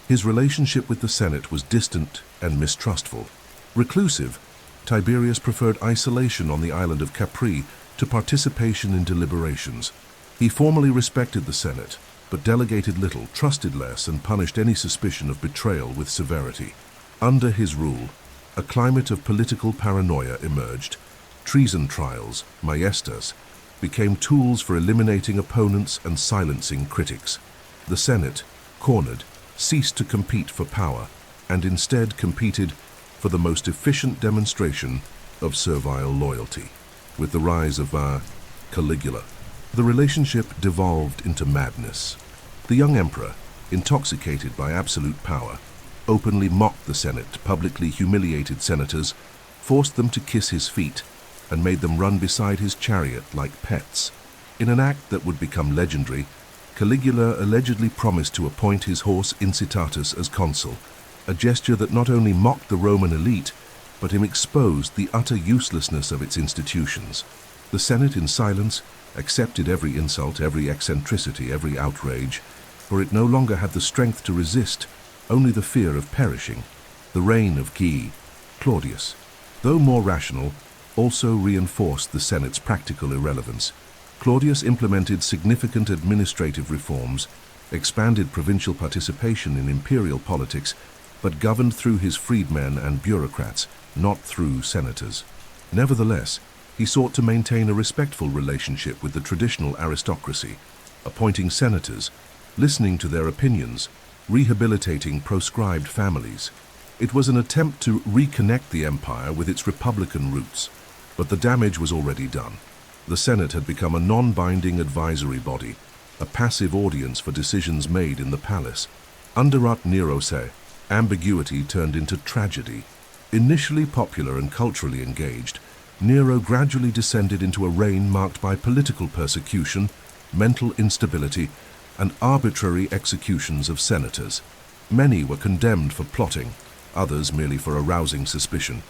his relationship with the Senate was distant and mistrustful. Reclusive, Tiberius preferred isolation on the island of Capri to participation in deliberations. He formally respected the Senate, but delegated little, trusted less, and punished any suspicion of betrayal with severity. Under his rule, a climate of political paranoia emerged. Treason trials, maiestas, became tools for eliminating opponents and silencing critics. The Senate, cornered, ceased to compete for power, and instead competed for the most efficient demonstration of servile loyalty. With the rise of Caligula, the relationship devolved into madness. The young emperor, intoxicated by absolute power, openly mocked the Senate, publicly humiliated senators, forced them to kiss his feet, and made them run beside his chariot like pets. In an act that would become legendary, Caligula allegedly promised to appoint his horse Incitatus as consul, a gesture that not only mocked the Roman elite, but exposed the utter uselessness of its institutions. The Senate, in silence, accepted every insult, every eccentricity, every outrage, for it no longer had the strength to resist, only the fear of perishing. The reign of Claudius, though more rational, also reinforced the Senate's practical irrelevance. Claudius implemented significant administrative reforms, expanded provincial participation in imperial politics, but governed through his freedmen and bureaucrats, not through senators. Nevertheless, he sought to maintain a respectful relationship with the traditional aristocracy, appointing senators, listening to their opinions, rehabilitating proscribed families. It was an attempt to reconnect the empire with its republican roots, but the damage was already done. The Senate had become a non-binding advisory body, a passive audience for decisions made in the palace. Under Nero's ambiguity turned into tragedy. Initially popular and culturally engaged, Nero gradually descended into a reign marked by political persecution, mental instability, and arbitrary executions of senators. Many were condemned for plotting, others merely for arousing suspicion.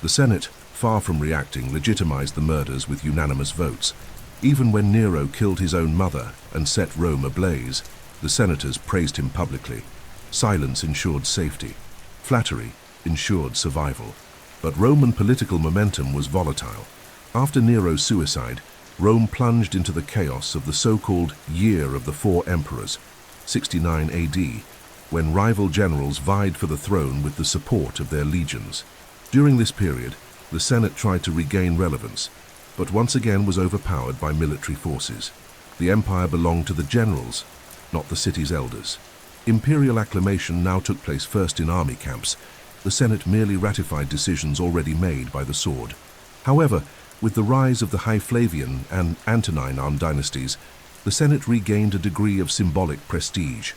The Senate, far from reacting, legitimized the murders with unanimous votes. Even when Nero killed his own mother and set Rome ablaze, the senators praised him publicly. Silence ensured safety. Flattery ensured survival. But Roman political momentum was volatile. After Nero's suicide, Rome plunged into the chaos of the so-called Year of the Four Emperors, 69 AD, when rival generals vied for the throne with the support of their legions. During this period, the Senate tried to regain relevance, but once again was overpowered by military forces. The empire belonged to the generals, not the city's elders. Imperial acclamation now took place first in army camps. The Senate merely ratified decisions already made by the sword. However, with the rise of the High Flavian and Antonine dynasties, the Senate regained a degree of symbolic prestige.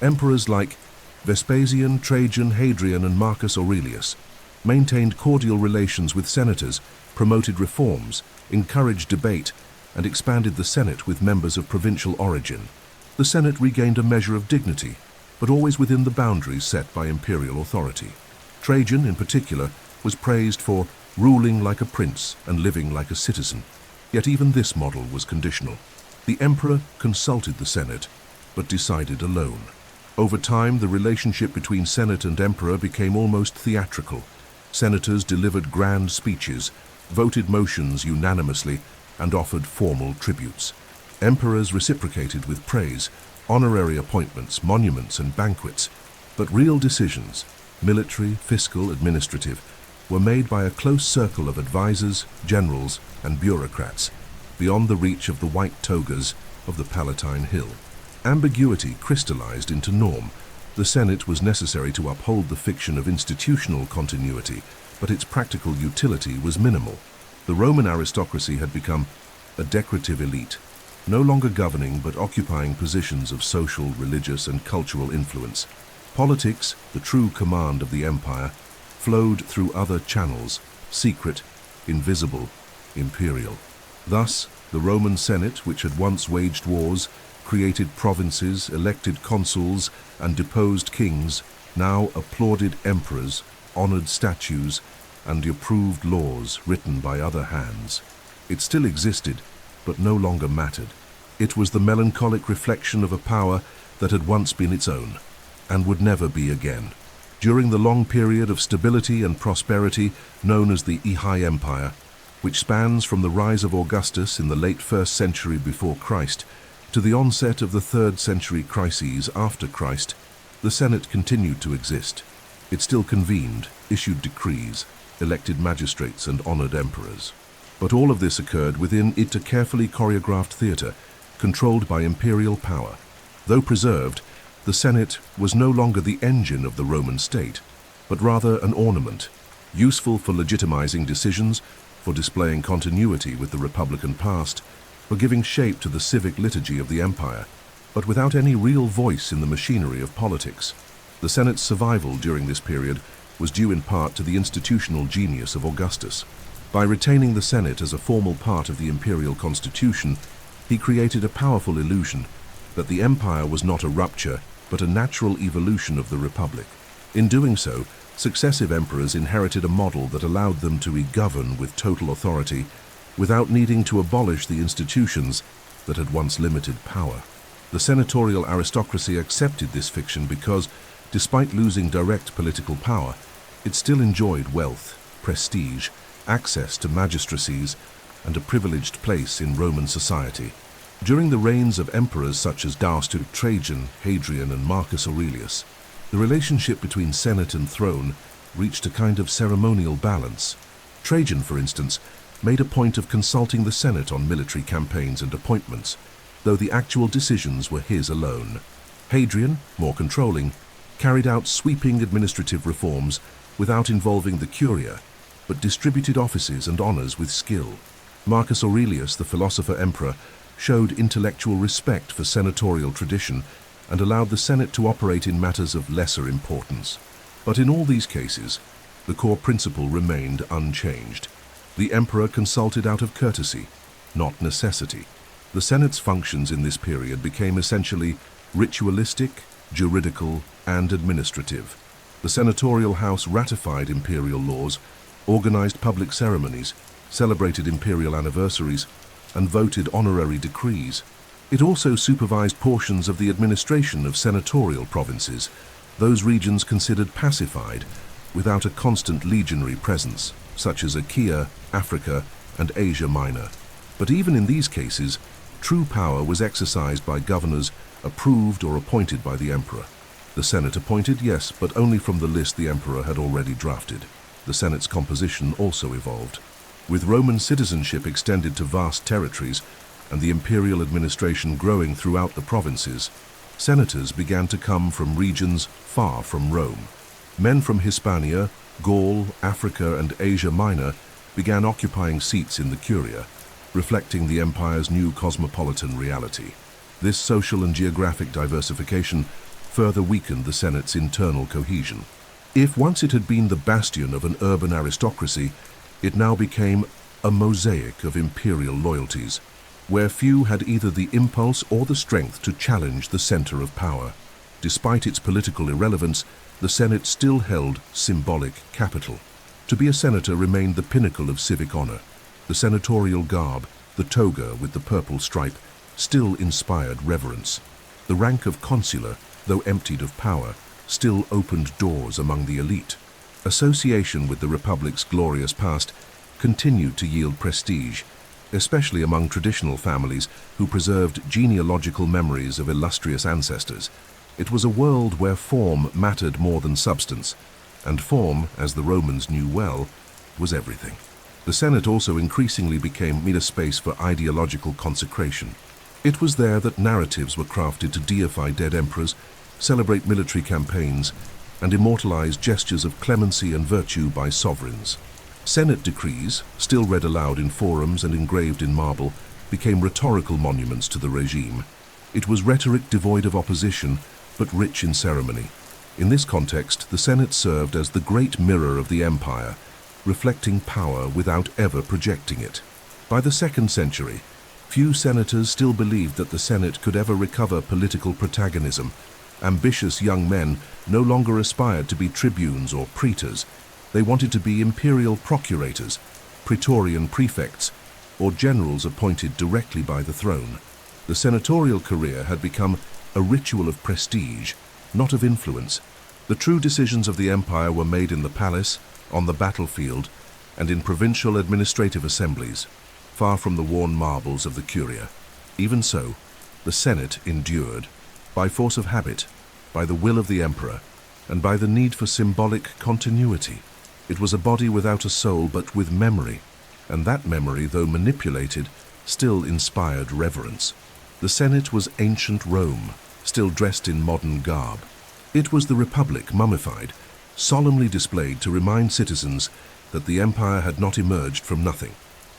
Emperors like Vespasian, Trajan, Hadrian, and Marcus Aurelius maintained cordial relations with senators, promoted reforms, encouraged debate, and expanded the Senate with members of provincial origin. The Senate regained a measure of dignity, but always within the boundaries set by imperial authority. Trajan, in particular, was praised for ruling like a prince and living like a citizen. Yet even this model was conditional. The emperor consulted the Senate, but decided alone. Over time, the relationship between Senate and emperor became almost theatrical. Senators delivered grand speeches, voted motions unanimously, and offered formal tributes. Emperors reciprocated with praise, honorary appointments, monuments, and banquets. But real decisions, military, fiscal, administrative, were made by a close circle of advisors, generals, and bureaucrats, beyond the reach of the white togas of the Palatine Hill. Ambiguity crystallized into norm. The Senate was necessary to uphold the fiction of institutional continuity, but its practical utility was minimal. The Roman aristocracy had become a decorative elite, no longer governing but occupying positions of social, religious, and cultural influence. Politics, the true command of the empire, flowed through other channels, secret, invisible, imperial. Thus, the Roman Senate, which had once waged wars, created provinces, elected consuls, and deposed kings, now applauded emperors, honored statues, and approved laws written by other hands. It still existed, but no longer mattered. It was the melancholic reflection of a power that had once been its own, and would never be again. During the long period of stability and prosperity known as the Ehai Empire, which spans from the rise of Augustus in the late 1st century before Christ to the onset of the 3rd century crises after Christ, the Senate continued to exist. It still convened, issued decrees, elected magistrates, and honored emperors. But all of this occurred within a carefully choreographed theater, controlled by imperial power. Though preserved, the Senate was no longer the engine of the Roman state, but rather an ornament, useful for legitimizing decisions, for displaying continuity with the republican past, for giving shape to the civic liturgy of the empire, but without any real voice in the machinery of politics. The Senate's survival during this period was due in part to the institutional genius of Augustus. By retaining the Senate as a formal part of the imperial constitution, he created a powerful illusion that the empire was not a rupture, but a natural evolution of the republic. In doing so, successive emperors inherited a model that allowed them to govern with total authority without needing to abolish the institutions that had once limited power. The senatorial aristocracy accepted this fiction because, despite losing direct political power, it still enjoyed wealth, prestige, access to magistracies, and a privileged place in Roman society. During the reigns of emperors such as Trajan, Hadrian, and Marcus Aurelius, the relationship between Senate and throne reached a kind of ceremonial balance. Trajan, for instance, made a point of consulting the Senate on military campaigns and appointments, though the actual decisions were his alone. Hadrian, more controlling, carried out sweeping administrative reforms without involving the curia, but distributed offices and honors with skill. Marcus Aurelius, the philosopher-emperor, showed intellectual respect for senatorial tradition and allowed the Senate to operate in matters of lesser importance. But in all these cases, the core principle remained unchanged. The emperor consulted out of courtesy, not necessity. The Senate's functions in this period became essentially ritualistic, juridical, and administrative. The senatorial house ratified imperial laws, organized public ceremonies, celebrated imperial anniversaries, and voted honorary decrees. It also supervised portions of the administration of senatorial provinces, those regions considered pacified, without a constant legionary presence, such as Achaia, Africa, and Asia Minor. But even in these cases, true power was exercised by governors approved or appointed by the emperor. The Senate appointed, yes, but only from the list the emperor had already drafted. The Senate's composition also evolved. With Roman citizenship extended to vast territories and the imperial administration growing throughout the provinces, senators began to come from regions far from Rome. Men from Hispania, Gaul, Africa, and Asia Minor began occupying seats in the curia, reflecting the empire's new cosmopolitan reality. This social and geographic diversification further weakened the Senate's internal cohesion. If once it had been the bastion of an urban aristocracy, it now became a mosaic of imperial loyalties, where few had either the impulse or the strength to challenge the center of power. Despite its political irrelevance, the Senate still held symbolic capital. To be a senator remained the pinnacle of civic honor. The senatorial garb, the toga with the purple stripe, still inspired reverence. The rank of consular, though emptied of power, still opened doors among the elite. Association with the Republic's glorious past continued to yield prestige, especially among traditional families who preserved genealogical memories of illustrious ancestors. It was a world where form mattered more than substance, and form, as the Romans knew well, was everything. The Senate also increasingly became a space for ideological consecration. It was there that narratives were crafted to deify dead emperors, celebrate military campaigns, and immortalize gestures of clemency and virtue by sovereigns. Senate decrees, still read aloud in forums and engraved in marble, became rhetorical monuments to the regime. It was rhetoric devoid of opposition, but rich in ceremony. In this context, the Senate served as the great mirror of the empire, reflecting power without ever projecting it. By the 2nd century, few senators still believed that the Senate could ever recover political protagonism. Ambitious young men no longer aspired to be tribunes or praetors. They wanted to be imperial procurators, praetorian prefects, or generals appointed directly by the throne. The senatorial career had become a ritual of prestige, not of influence. The true decisions of the empire were made in the palace, on the battlefield, and in provincial administrative assemblies, far from the worn marbles of the curia. Even so, the Senate endured, by force of habit, by the will of the emperor, and by the need for symbolic continuity. It was a body without a soul but with memory, and that memory, though manipulated, still inspired reverence. The Senate was ancient Rome, still dressed in modern garb. It was the Republic mummified, solemnly displayed to remind citizens that the empire had not emerged from nothing,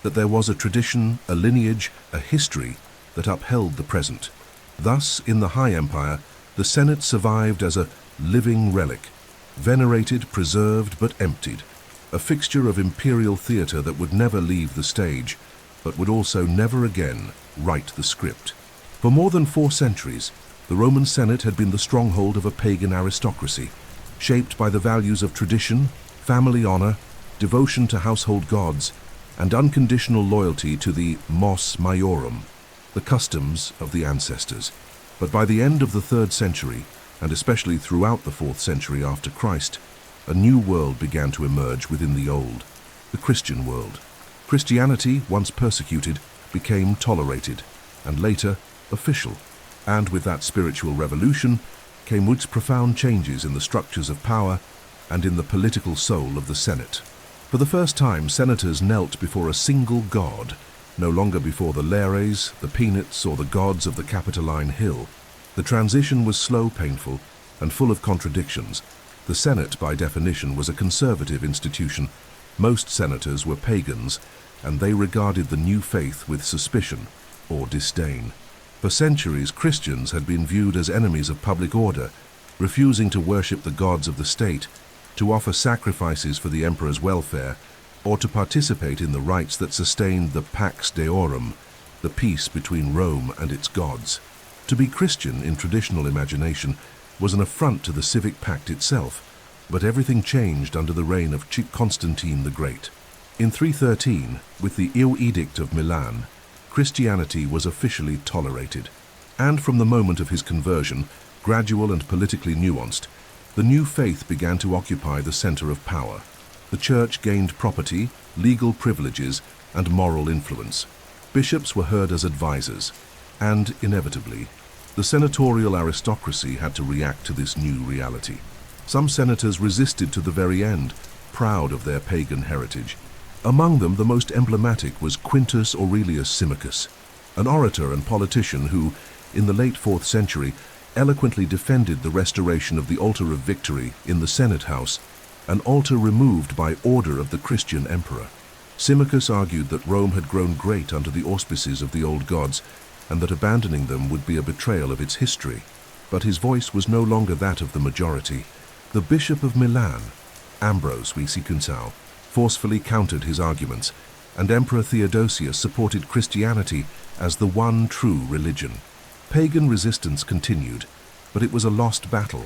that there was a tradition, a lineage, a history that upheld the present. Thus, in the High Empire, the Senate survived as a living relic, venerated, preserved, but emptied, a fixture of imperial theatre that would never leave the stage, but would also never again write the script. For more than 4 centuries, the Roman Senate had been the stronghold of a pagan aristocracy, shaped by the values of tradition, family honor, devotion to household gods, and unconditional loyalty to the mos maiorum, the customs of the ancestors. But by the end of the 3rd century, and especially throughout the 4th century after Christ, a new world began to emerge within the old, the Christian world. Christianity, once persecuted, became tolerated, and later official. And with that spiritual revolution came its profound changes in the structures of power and in the political soul of the Senate. For the first time, senators knelt before a single god, no longer before the lares, the peanuts, or the gods of the Capitoline Hill. The transition was slow, painful, and full of contradictions. The Senate, by definition, was a conservative institution. Most senators were pagans, and they regarded the new faith with suspicion or disdain. For centuries, Christians had been viewed as enemies of public order, refusing to worship the gods of the state, to offer sacrifices for the emperor's welfare, or to participate in the rites that sustained the Pax Deorum, the peace between Rome and its gods. To be Christian in traditional imagination was an affront to the civic pact itself, but everything changed under the reign of Constantine the Great. In 313, with the Edict of Milan, Christianity was officially tolerated, and from the moment of his conversion, gradual and politically nuanced, the new faith began to occupy the center of power. The church gained property, legal privileges, and moral influence. Bishops were heard as advisors, and, inevitably, the senatorial aristocracy had to react to this new reality. Some senators resisted to the very end, proud of their pagan heritage. Among them, the most emblematic was Quintus Aurelius Symmachus, an orator and politician who, in the late 4th century, eloquently defended the restoration of the altar of victory in the Senate House, an altar removed by order of the Christian emperor. Symmachus argued that Rome had grown great under the auspices of the old gods, and that abandoning them would be a betrayal of its history. But his voice was no longer that of the majority. The Bishop of Milan, Ambrose Vici-Council, forcefully countered his arguments, and Emperor Theodosius supported Christianity as the one true religion. Pagan resistance continued, but it was a lost battle.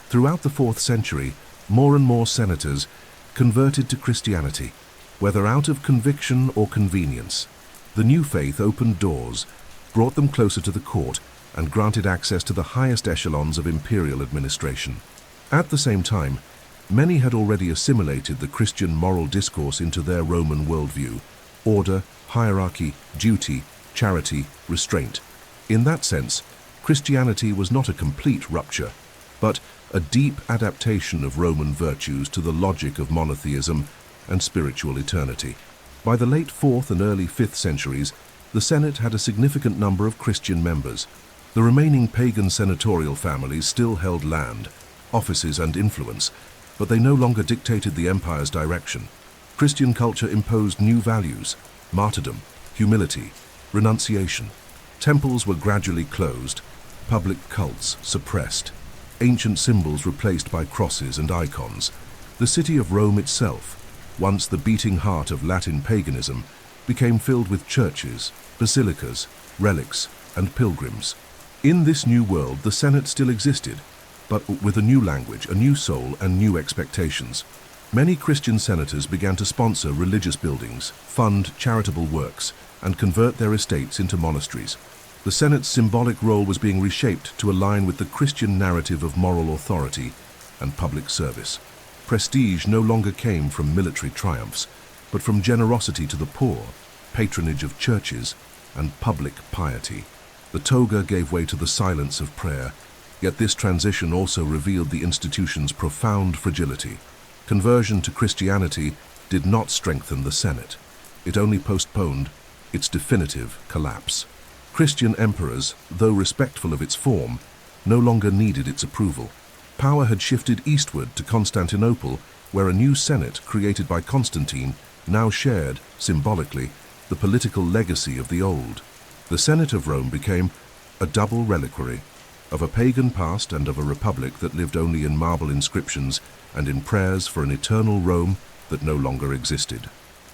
Throughout the 4th century, more and more senators converted to Christianity, whether out of conviction or convenience. The new faith opened doors, brought them closer to the court, and granted access to the highest echelons of imperial administration. At the same time, many had already assimilated the Christian moral discourse into their Roman worldview: order, hierarchy, duty, charity, restraint. In that sense, Christianity was not a complete rupture, but a deep adaptation of Roman virtues to the logic of monotheism and spiritual eternity. By the late 4th and early 5th centuries, the Senate had a significant number of Christian members. The remaining pagan senatorial families still held land, offices, and influence, but they no longer dictated the empire's direction. Christian culture imposed new values: martyrdom, humility, renunciation. Temples were gradually closed, public cults suppressed, ancient symbols replaced by crosses and icons. The city of Rome itself, once the beating heart of Latin paganism, became filled with churches, basilicas, relics, and pilgrims. In this new world, the Senate still existed, but with a new language, a new soul, and new expectations. Many Christian senators began to sponsor religious buildings, fund charitable works, and convert their estates into monasteries. The Senate's symbolic role was being reshaped to align with the Christian narrative of moral authority and public service. Prestige no longer came from military triumphs, but from generosity to the poor, patronage of churches, and public piety. The toga gave way to the silence of prayer, yet this transition also revealed the institution's profound fragility. Conversion to Christianity did not strengthen the Senate. It only postponed its definitive collapse. Christian emperors, though respectful of its form, no longer needed its approval. Power had shifted eastward to Constantinople, where a new Senate created by Constantine now shared, symbolically, the political legacy of the old. The Senate of Rome became a double reliquary of a pagan past and of a republic that lived only in marble inscriptions and in prayers for an eternal Rome that no longer existed.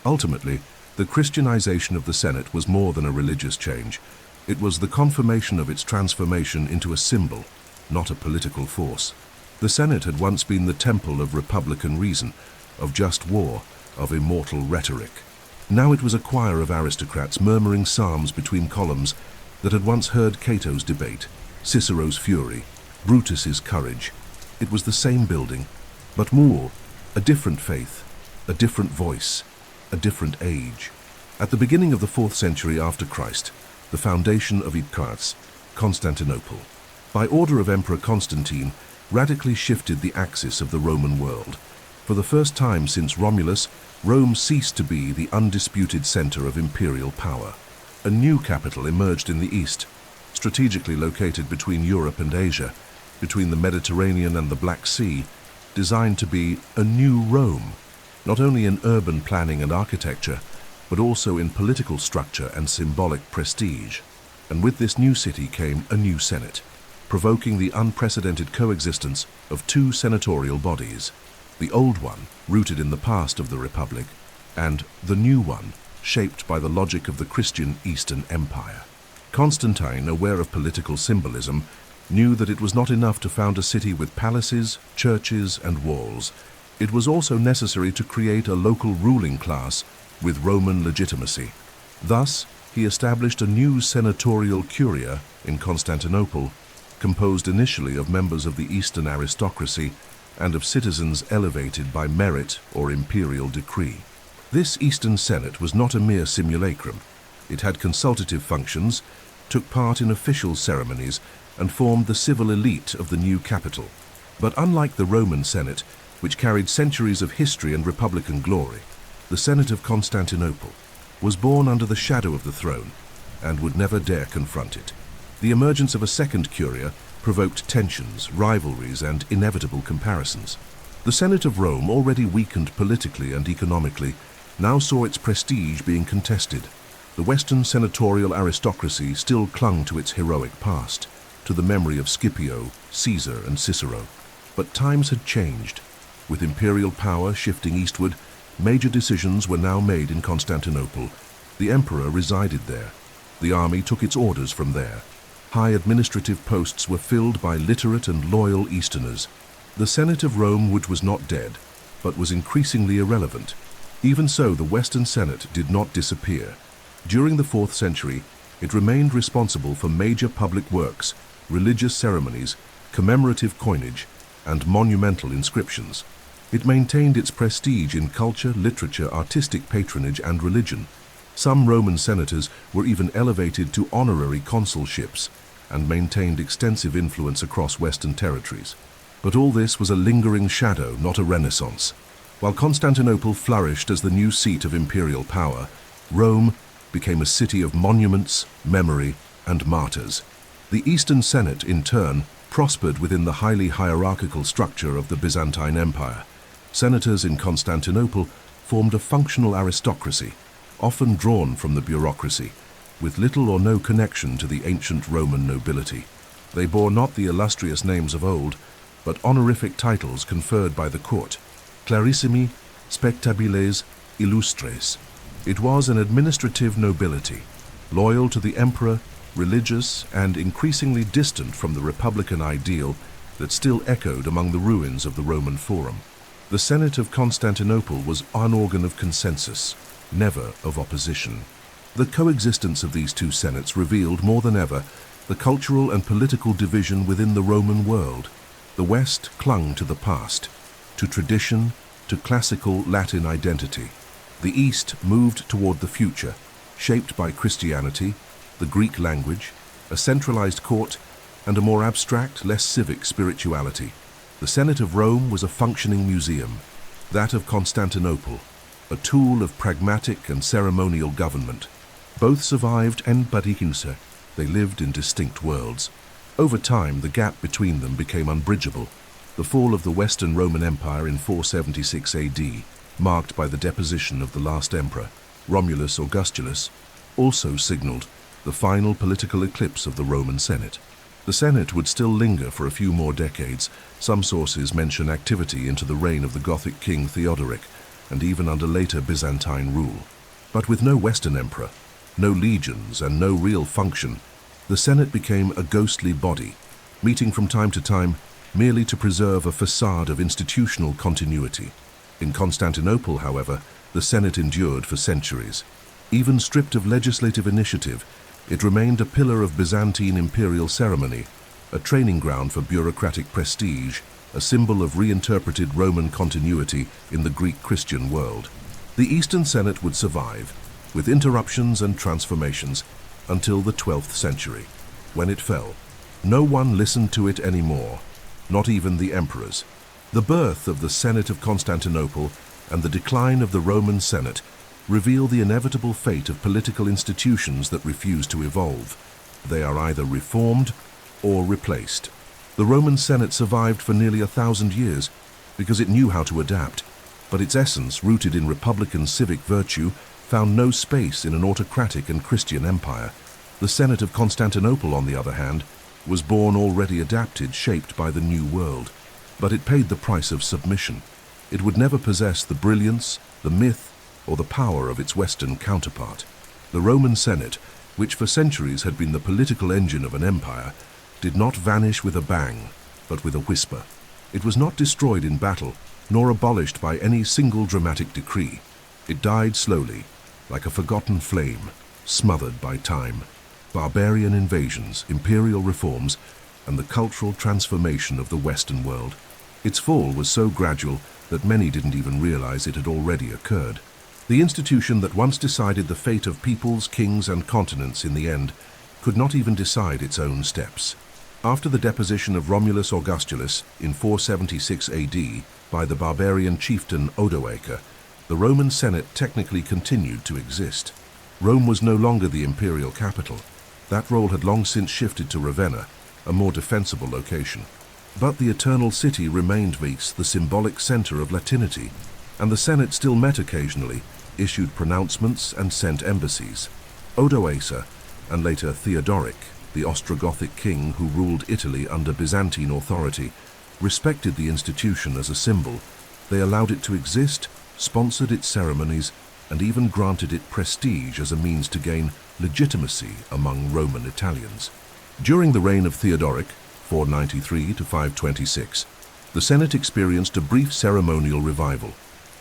Ultimately, the Christianization of the Senate was more than a religious change. It was the confirmation of its transformation into a symbol, not a political force. The Senate had once been the temple of republican reason, of just war, of immortal rhetoric. Now it was a choir of aristocrats murmuring psalms between columns that had once heard Cato's debate, Cicero's fury, Brutus's courage. It was the same building, but more, a different faith, a different voice, a different age. At the beginning of the 4th century after Christ, the foundation of Constantinople, by order of Emperor Constantine, radically shifted the axis of the Roman world. For the first time since Romulus, Rome ceased to be the undisputed center of imperial power. A new capital emerged in the east, strategically located between Europe and Asia, between the Mediterranean and the Black Sea, designed to be a new Rome, not only in urban planning and architecture, but also in political structure and symbolic prestige. And with this new city came a new Senate, provoking the unprecedented coexistence of two senatorial bodies: the old one, rooted in the past of the Republic, and the new one, shaped by the logic of the Christian Eastern Empire. Constantine, aware of political symbolism, knew that it was not enough to found a city with palaces, churches, and walls. It was also necessary to create a local ruling class with Roman legitimacy. Thus, he established a new senatorial curia in Constantinople, composed initially of members of the Eastern aristocracy and of citizens elevated by merit or imperial decree. This Eastern Senate was not a mere simulacrum. It had consultative functions, took part in official ceremonies, and formed the civil elite of the new capital. But unlike the Roman Senate, which carried centuries of history and republican glory, the Senate of Constantinople was born under the shadow of the throne and would never dare confront it. The emergence of a second curia provoked tensions, rivalries, and inevitable comparisons. The Senate of Rome, already weakened politically and economically, now saw its prestige being contested. The Western senatorial aristocracy still clung to its heroic past, to the memory of Scipio, Caesar, and Cicero. But times had changed. With imperial power shifting eastward, major decisions were now made in Constantinople. The emperor resided there. The army took its orders from there. High administrative posts were filled by literate and loyal Easterners. The Senate of Rome, which was not dead, but was increasingly irrelevant. Even so, the Western Senate did not disappear. During the 4th century, It remained responsible for major public works, religious ceremonies, commemorative coinage, and monumental inscriptions. It maintained its prestige in culture, literature, artistic patronage, and religion. Some Roman senators were even elevated to honorary consulships and maintained extensive influence across Western territories. But all this was a lingering shadow, not a renaissance. While Constantinople flourished as the new seat of imperial power, Rome became a city of monuments, memory, and martyrs. The Eastern Senate, in turn, prospered within the highly hierarchical structure of the Byzantine Empire. Senators in Constantinople formed a functional aristocracy, often drawn from the bureaucracy, with little or no connection to the ancient Roman nobility. They bore not the illustrious names of old, but honorific titles conferred by the court, clarissimi, spectabiles, illustres. It was an administrative nobility, loyal to the emperor, religious, and increasingly distant from the republican ideal that still echoed among the ruins of the Roman Forum. The Senate of Constantinople was an organ of consensus, never of opposition. The coexistence of these two senates revealed more than ever the cultural and political division within the Roman world. The West clung to the past, to tradition, to classical Latin identity. The East moved toward the future, shaped by Christianity, the Greek language, a centralized court, and a more abstract, less civic spirituality. The Senate of Rome was a functioning museum, that of Constantinople, a tool of pragmatic and ceremonial government. Both survived and barikinse. They lived in distinct worlds. Over time, the gap between them became unbridgeable. The fall of the Western Roman Empire in 476 AD, marked by the deposition of the last emperor, Romulus Augustulus, also signaled the final political eclipse of the Roman Senate. The Senate would still linger for a few more decades. Some sources mention activity into the reign of the Gothic king Theodoric, and even under later Byzantine rule. But with no Western emperor, no legions, and no real function, the Senate became a ghostly body, meeting from time to time merely to preserve a facade of institutional continuity. In Constantinople, however, the Senate endured for centuries. Even stripped of legislative initiative, it remained a pillar of Byzantine imperial ceremony, a training ground for bureaucratic prestige, a symbol of reinterpreted Roman continuity in the Greek Christian world. The Eastern Senate would survive, with interruptions and transformations, until the 12th century. When it fell, no one listened to it anymore, not even the emperors. The birth of the Senate of Constantinople and the decline of the Roman Senate reveal the inevitable fate of political institutions that refuse to evolve. They are either reformed or replaced. The Roman Senate survived for nearly 1,000 years because it knew how to adapt, but its essence, rooted in republican civic virtue, found no space in an autocratic and Christian empire. The Senate of Constantinople, on the other hand, was born already adapted, shaped by the new world. But it paid the price of submission. It would never possess the brilliance, the myth, or the power of its Western counterpart. The Roman Senate, which for centuries had been the political engine of an empire, did not vanish with a bang, but with a whisper. It was not destroyed in battle, nor abolished by any single dramatic decree. It died slowly, like a forgotten flame, smothered by time. Barbarian invasions, imperial reforms, and the cultural transformation of the Western world. Its fall was so gradual that many didn't even realize it had already occurred. The institution that once decided the fate of peoples, kings, and continents in the end could not even decide its own steps. After the deposition of Romulus Augustulus in 476 AD by the barbarian chieftain Odoacer, the Roman Senate technically continued to exist. Rome was no longer the imperial capital. That role had long since shifted to Ravenna, a more defensible location. But the Eternal City remained the symbolic center of Latinity, and the Senate still met occasionally, issued pronouncements, and sent embassies. Odoacer, and later Theodoric, the Ostrogothic king who ruled Italy under Byzantine authority, respected the institution as a symbol. They allowed it to exist, sponsored its ceremonies, and even granted it prestige as a means to gain legitimacy among Roman Italians. During the reign of Theodoric, 493 to 526, the Senate experienced a brief ceremonial revival.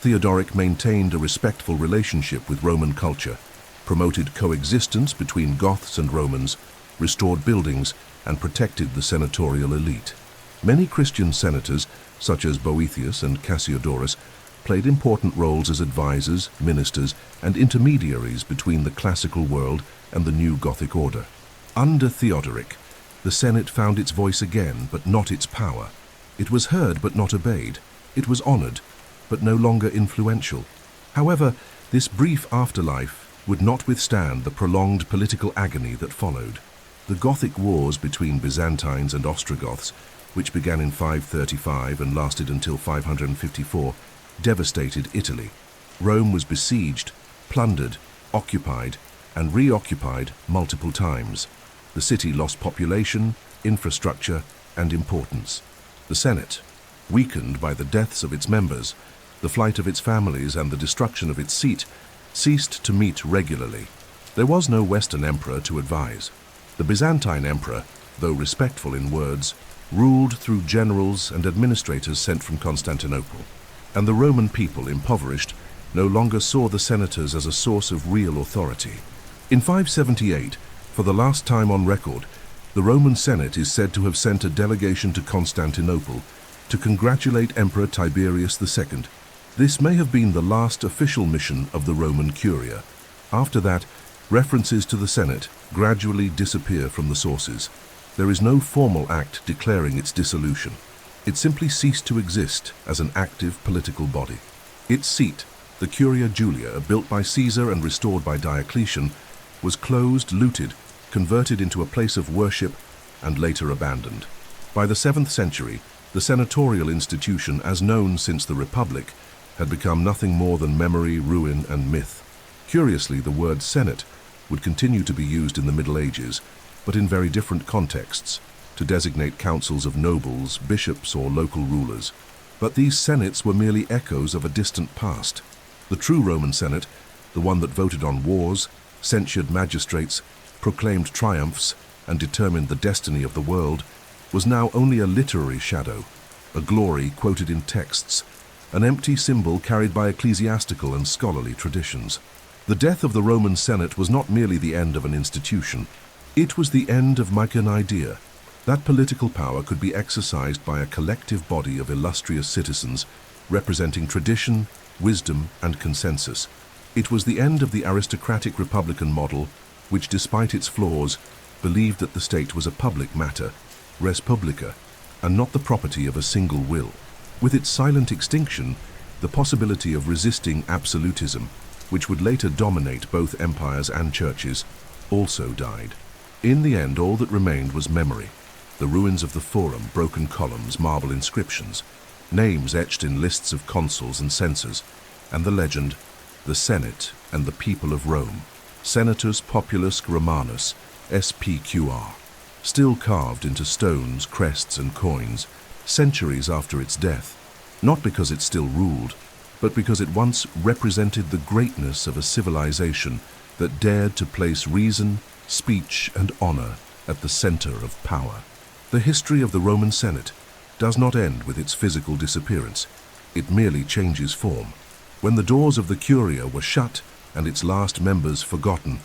Theodoric maintained a respectful relationship with Roman culture, promoted coexistence between Goths and Romans, restored buildings, and protected the senatorial elite. Many Christian senators, such as Boethius and Cassiodorus, played important roles as advisors, ministers, and intermediaries between the classical world and the new Gothic order. Under Theodoric, the Senate found its voice again, but not its power. It was heard but not obeyed. It was honored, but no longer influential. However, this brief afterlife would not withstand the prolonged political agony that followed. The Gothic wars between Byzantines and Ostrogoths, which began in 535 and lasted until 554, devastated Italy. Rome was besieged, plundered, occupied, and reoccupied multiple times. The city lost population, infrastructure, and importance. The Senate, weakened by the deaths of its members, the flight of its families, and the destruction of its seat, ceased to meet regularly. There was no Western emperor to advise. The Byzantine emperor, though respectful in words, ruled through generals and administrators sent from Constantinople. And the Roman people, impoverished, no longer saw the senators as a source of real authority. In 578, for the last time on record, the Roman Senate is said to have sent a delegation to Constantinople to congratulate Emperor Tiberius II. This may have been the last official mission of the Roman Curia. After that, references to the Senate gradually disappear from the sources. There is no formal act declaring its dissolution. It simply ceased to exist as an active political body. Its seat, the Curia Julia, built by Caesar and restored by Diocletian, was closed, looted, converted into a place of worship, and later abandoned. By the 7th century, the senatorial institution, as known since the Republic, had become nothing more than memory, ruin, and myth. Curiously, the word Senate would continue to be used in the Middle Ages, but in very different contexts, to designate councils of nobles, bishops, or local rulers. But these senates were merely echoes of a distant past. The true Roman Senate, the one that voted on wars, censured magistrates, proclaimed triumphs, and determined the destiny of the world, was now only a literary shadow, a glory quoted in texts, an empty symbol carried by ecclesiastical and scholarly traditions. The death of the Roman Senate was not merely the end of an institution, it was the end of an idea. That political power could be exercised by a collective body of illustrious citizens representing tradition, wisdom, and consensus. It was the end of the aristocratic republican model, which, despite its flaws, believed that the state was a public matter, res publica, and not the property of a single will. With its silent extinction, the possibility of resisting absolutism, which would later dominate both empires and churches, also died. In the end, all that remained was memory. The ruins of the Forum, broken columns, marble inscriptions, names etched in lists of consuls and censors, and the legend, the Senate and the people of Rome, Senatus Populus Romanus, SPQR, still carved into stones, crests, and coins, centuries after its death, not because it still ruled, but because it once represented the greatness of a civilization that dared to place reason, speech, and honor at the center of power. The history of the Roman Senate does not end with its physical disappearance. It merely changes form. When the doors of the Curia were shut and its last members forgotten,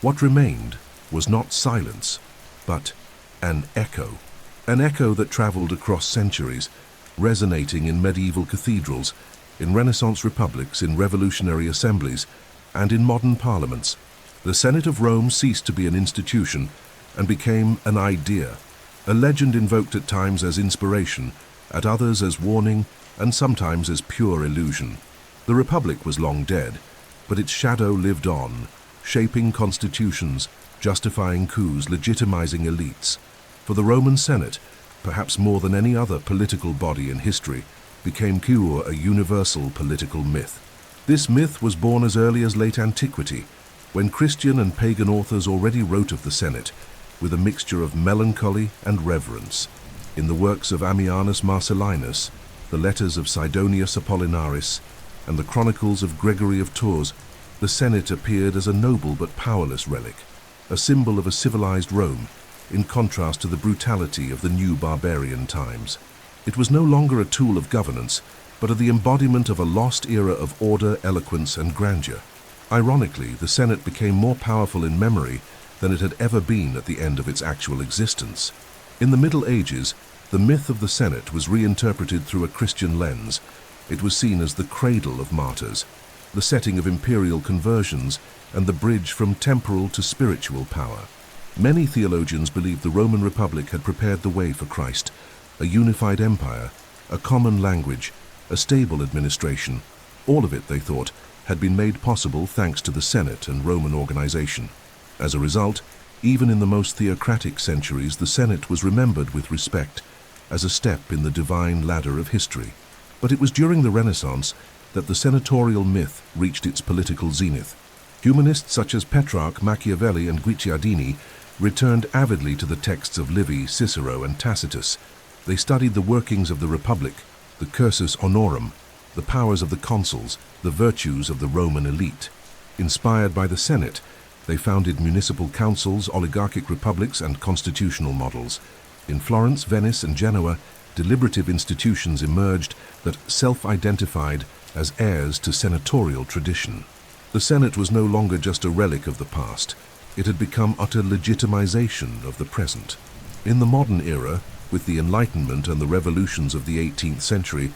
what remained was not silence, but an echo that traveled across centuries, resonating in medieval cathedrals, in Renaissance republics, in revolutionary assemblies, and in modern parliaments. The Senate of Rome ceased to be an institution and became an idea, a legend invoked at times as inspiration, at others as warning, and sometimes as pure illusion. The Republic was long dead, but its shadow lived on, shaping constitutions, justifying coups, legitimizing elites. For the Roman Senate, perhaps more than any other political body in history, became a universal political myth. This myth was born as early as late antiquity, when Christian and pagan authors already wrote of the Senate, with a mixture of melancholy and reverence. In the works of Ammianus Marcellinus, the letters of Sidonius Apollinaris, and the chronicles of Gregory of Tours, the Senate appeared as a noble but powerless relic, a symbol of a civilized Rome, in contrast to the brutality of the new barbarian times. It was no longer a tool of governance, but the embodiment of a lost era of order, eloquence, and grandeur. Ironically, the Senate became more powerful in memory than it had ever been at the end of its actual existence. In the Middle Ages, the myth of the Senate was reinterpreted through a Christian lens. It was seen as the cradle of martyrs, the setting of imperial conversions, and the bridge from temporal to spiritual power. Many theologians believed the Roman Republic had prepared the way for Christ, a unified empire, a common language, a stable administration. All of it, they thought, had been made possible thanks to the Senate and Roman organization. As a result, even in the most theocratic centuries, the Senate was remembered with respect as a step in the divine ladder of history. But it was during the Renaissance that the senatorial myth reached its political zenith. Humanists such as Petrarch, Machiavelli, and Guicciardini returned avidly to the texts of Livy, Cicero, and Tacitus. They studied the workings of the Republic, the cursus honorum, the powers of the consuls, the virtues of the Roman elite. Inspired by the Senate, they founded municipal councils, oligarchic republics, and constitutional models. In Florence, Venice, and Genoa, deliberative institutions emerged that self-identified as heirs to senatorial tradition. The Senate was no longer just a relic of the past. It had become utter legitimization of the present. In the modern era, with the Enlightenment and the revolutions of the 18th century,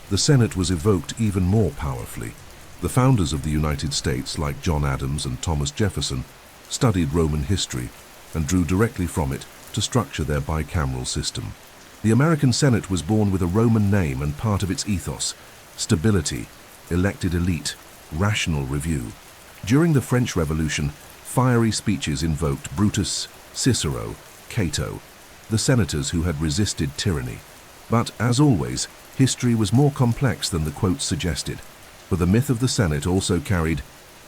the Senate was evoked even more powerfully. The founders of the United States, like John Adams and Thomas Jefferson, studied Roman history and drew directly from it to structure their bicameral system. The American Senate was born with a Roman name and part of its ethos: stability, elected elite, rational review. During the French Revolution, fiery speeches invoked Brutus, Cicero, Cato, the senators who had resisted tyranny. But, as always, history was more complex than the quotes suggested, for the myth of the Senate also carried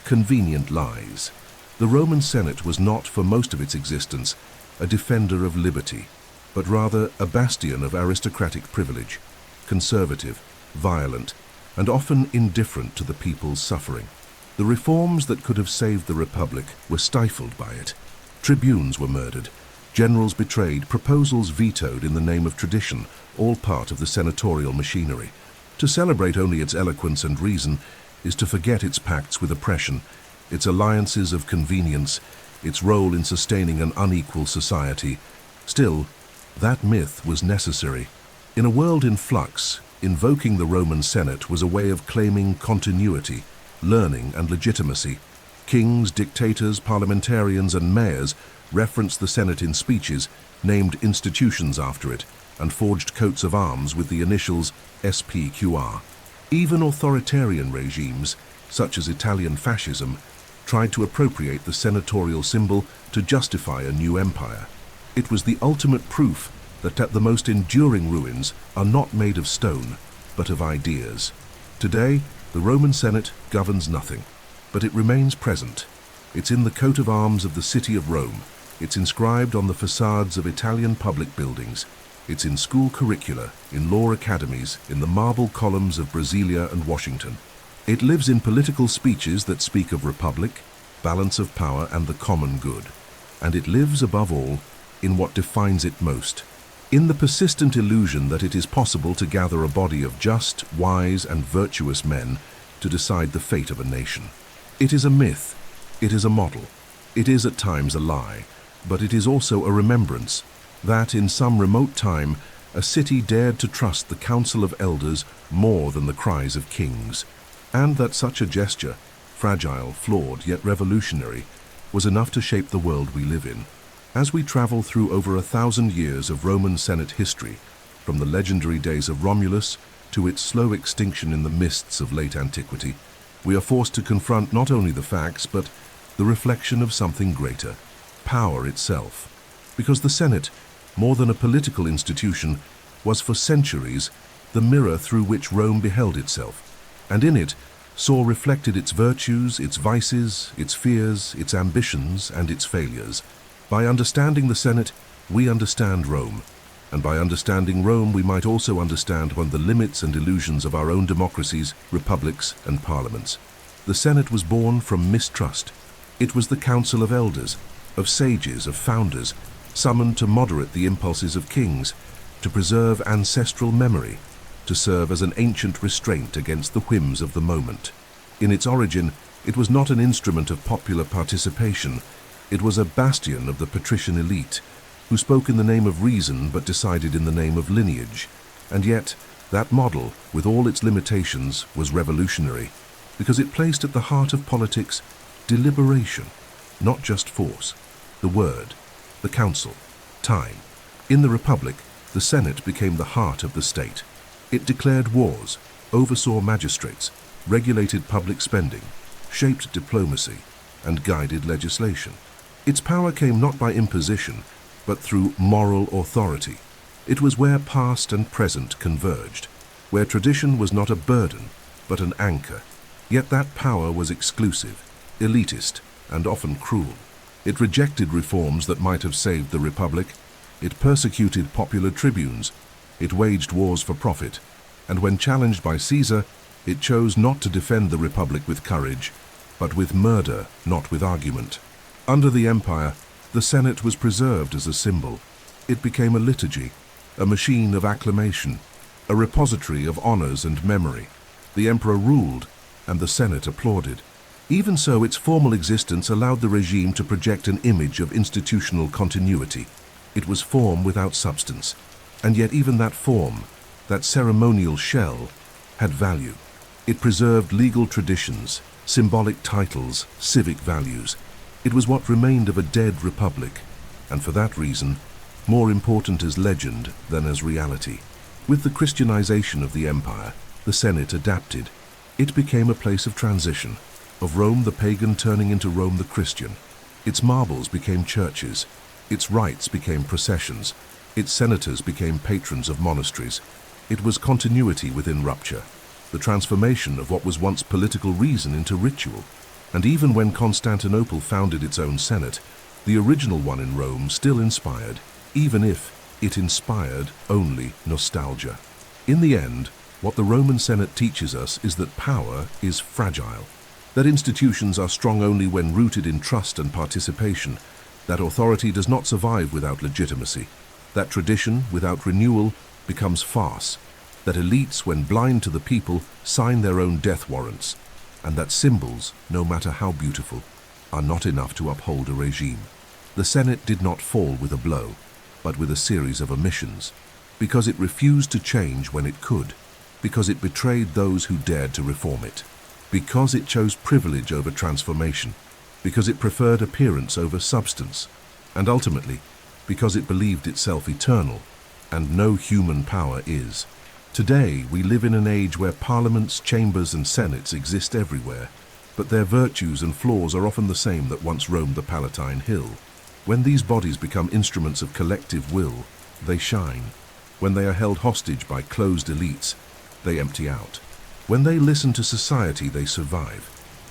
convenient lies. The Roman Senate was not, for most of its existence, a defender of liberty, but rather a bastion of aristocratic privilege, conservative, violent, and often indifferent to the people's suffering. The reforms that could have saved the Republic were stifled by it. Tribunes were murdered, generals betrayed, proposals vetoed in the name of tradition, all part of the senatorial machinery. To celebrate only its eloquence and reason is to forget its pacts with oppression, its alliances of convenience, its role in sustaining an unequal society. Still, that myth was necessary. In a world in flux, invoking the Roman Senate was a way of claiming continuity, learning, and legitimacy. Kings, dictators, parliamentarians, and mayors referenced the Senate in speeches, named institutions after it, and forged coats of arms with the initials SPQR. Even authoritarian regimes, such as Italian fascism, tried to appropriate the senatorial symbol to justify a new empire. It was the ultimate proof that the most enduring ruins are not made of stone, but of ideas. Today, the Roman Senate governs nothing, but it remains present. It's in the coat of arms of the city of Rome. It's inscribed on the facades of Italian public buildings. It's in school curricula, in law academies, in the marble columns of Brasilia and Washington. It lives in political speeches that speak of republic, balance of power, and the common good. And it lives, above all, in what defines it most, in the persistent illusion that it is possible to gather a body of just, wise, and virtuous men to decide the fate of a nation. It is a myth. It is a model. It is at times a lie, but it is also a remembrance that, in some remote time, a city dared to trust the council of elders more than the cries of kings, and that such a gesture, fragile, flawed, yet revolutionary, was enough to shape the world we live in. As we travel through over 1,000 years of Roman Senate history, from the legendary days of Romulus to its slow extinction in the mists of late antiquity, we are forced to confront not only the facts, but the reflection of something greater, power itself. Because the Senate, more than a political institution, was for centuries the mirror through which Rome beheld itself, and in it saw reflected its virtues, its vices, its fears, its ambitions, and its failures. By understanding the Senate, we understand Rome, and by understanding Rome we might also understand the limits and illusions of our own democracies, republics, and parliaments. The Senate was born from mistrust. It was the council of elders, of sages, of founders, summoned to moderate the impulses of kings, to preserve ancestral memory, to serve as an ancient restraint against the whims of the moment. In its origin, It was not an instrument of popular participation. It was a bastion of the patrician elite, who spoke in the name of reason but decided in the name of lineage. And yet, that model, with all its limitations, was revolutionary, because it placed at the heart of politics deliberation, not just force, the word, the council, time. In the Republic, the Senate became the heart of the state. It declared wars, oversaw magistrates, regulated public spending, shaped diplomacy, and guided legislation. Its power came not by imposition, but through moral authority. It was where past and present converged, where tradition was not a burden, but an anchor. Yet that power was exclusive, elitist, and often cruel. It rejected reforms that might have saved the Republic. It persecuted popular tribunes. It waged wars for profit. And when challenged by Caesar, it chose not to defend the Republic with courage, but with murder, not with argument. Under the Empire, the Senate was preserved as a symbol. It became a liturgy, a machine of acclamation, a repository of honors and memory. The emperor ruled, and the Senate applauded. Even so, its formal existence allowed the regime to project an image of institutional continuity. It was form without substance, and yet even that form, that ceremonial shell, had value. It preserved legal traditions, symbolic titles, civic values. It was what remained of a dead republic, and for that reason, more important as legend than as reality. With the Christianization of the empire, the Senate adapted. It became a place of transition, of Rome the pagan turning into Rome the Christian. Its marbles became churches, its rites became processions, its senators became patrons of monasteries. It was continuity within rupture, the transformation of what was once political reason into ritual. And even when Constantinople founded its own Senate, the original one in Rome still inspired, even if it inspired only nostalgia. In the end, what the Roman Senate teaches us is that power is fragile, that institutions are strong only when rooted in trust and participation, that authority does not survive without legitimacy, that tradition without renewal becomes farce, that elites, when blind to the people, sign their own death warrants, and that symbols, no matter how beautiful, are not enough to uphold a regime. The Senate did not fall with a blow, but with a series of omissions, because it refused to change when it could, because it betrayed those who dared to reform it, because it chose privilege over transformation, because it preferred appearance over substance, and ultimately, because it believed itself eternal, and no human power is. Today, we live in an age where parliaments, chambers, and senates exist everywhere, but their virtues and flaws are often the same that once roamed the Palatine Hill. When these bodies become instruments of collective will, they shine. When they are held hostage by closed elites, they empty out. When they listen to society, they survive.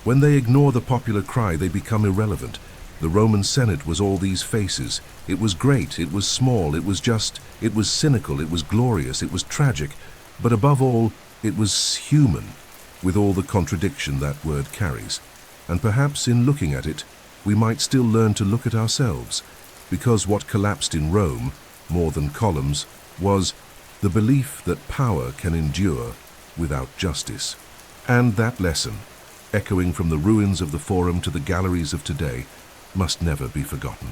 When they ignore the popular cry, they become irrelevant. The Roman Senate was all these faces. It was great, it was small, it was just, it was cynical, it was glorious, it was tragic, but above all, it was human, with all the contradiction that word carries. And perhaps in looking at it, we might still learn to look at ourselves, because what collapsed in Rome, more than columns, was the belief that power can endure without justice. And that lesson, echoing from the ruins of the Forum to the galleries of today, must never be forgotten.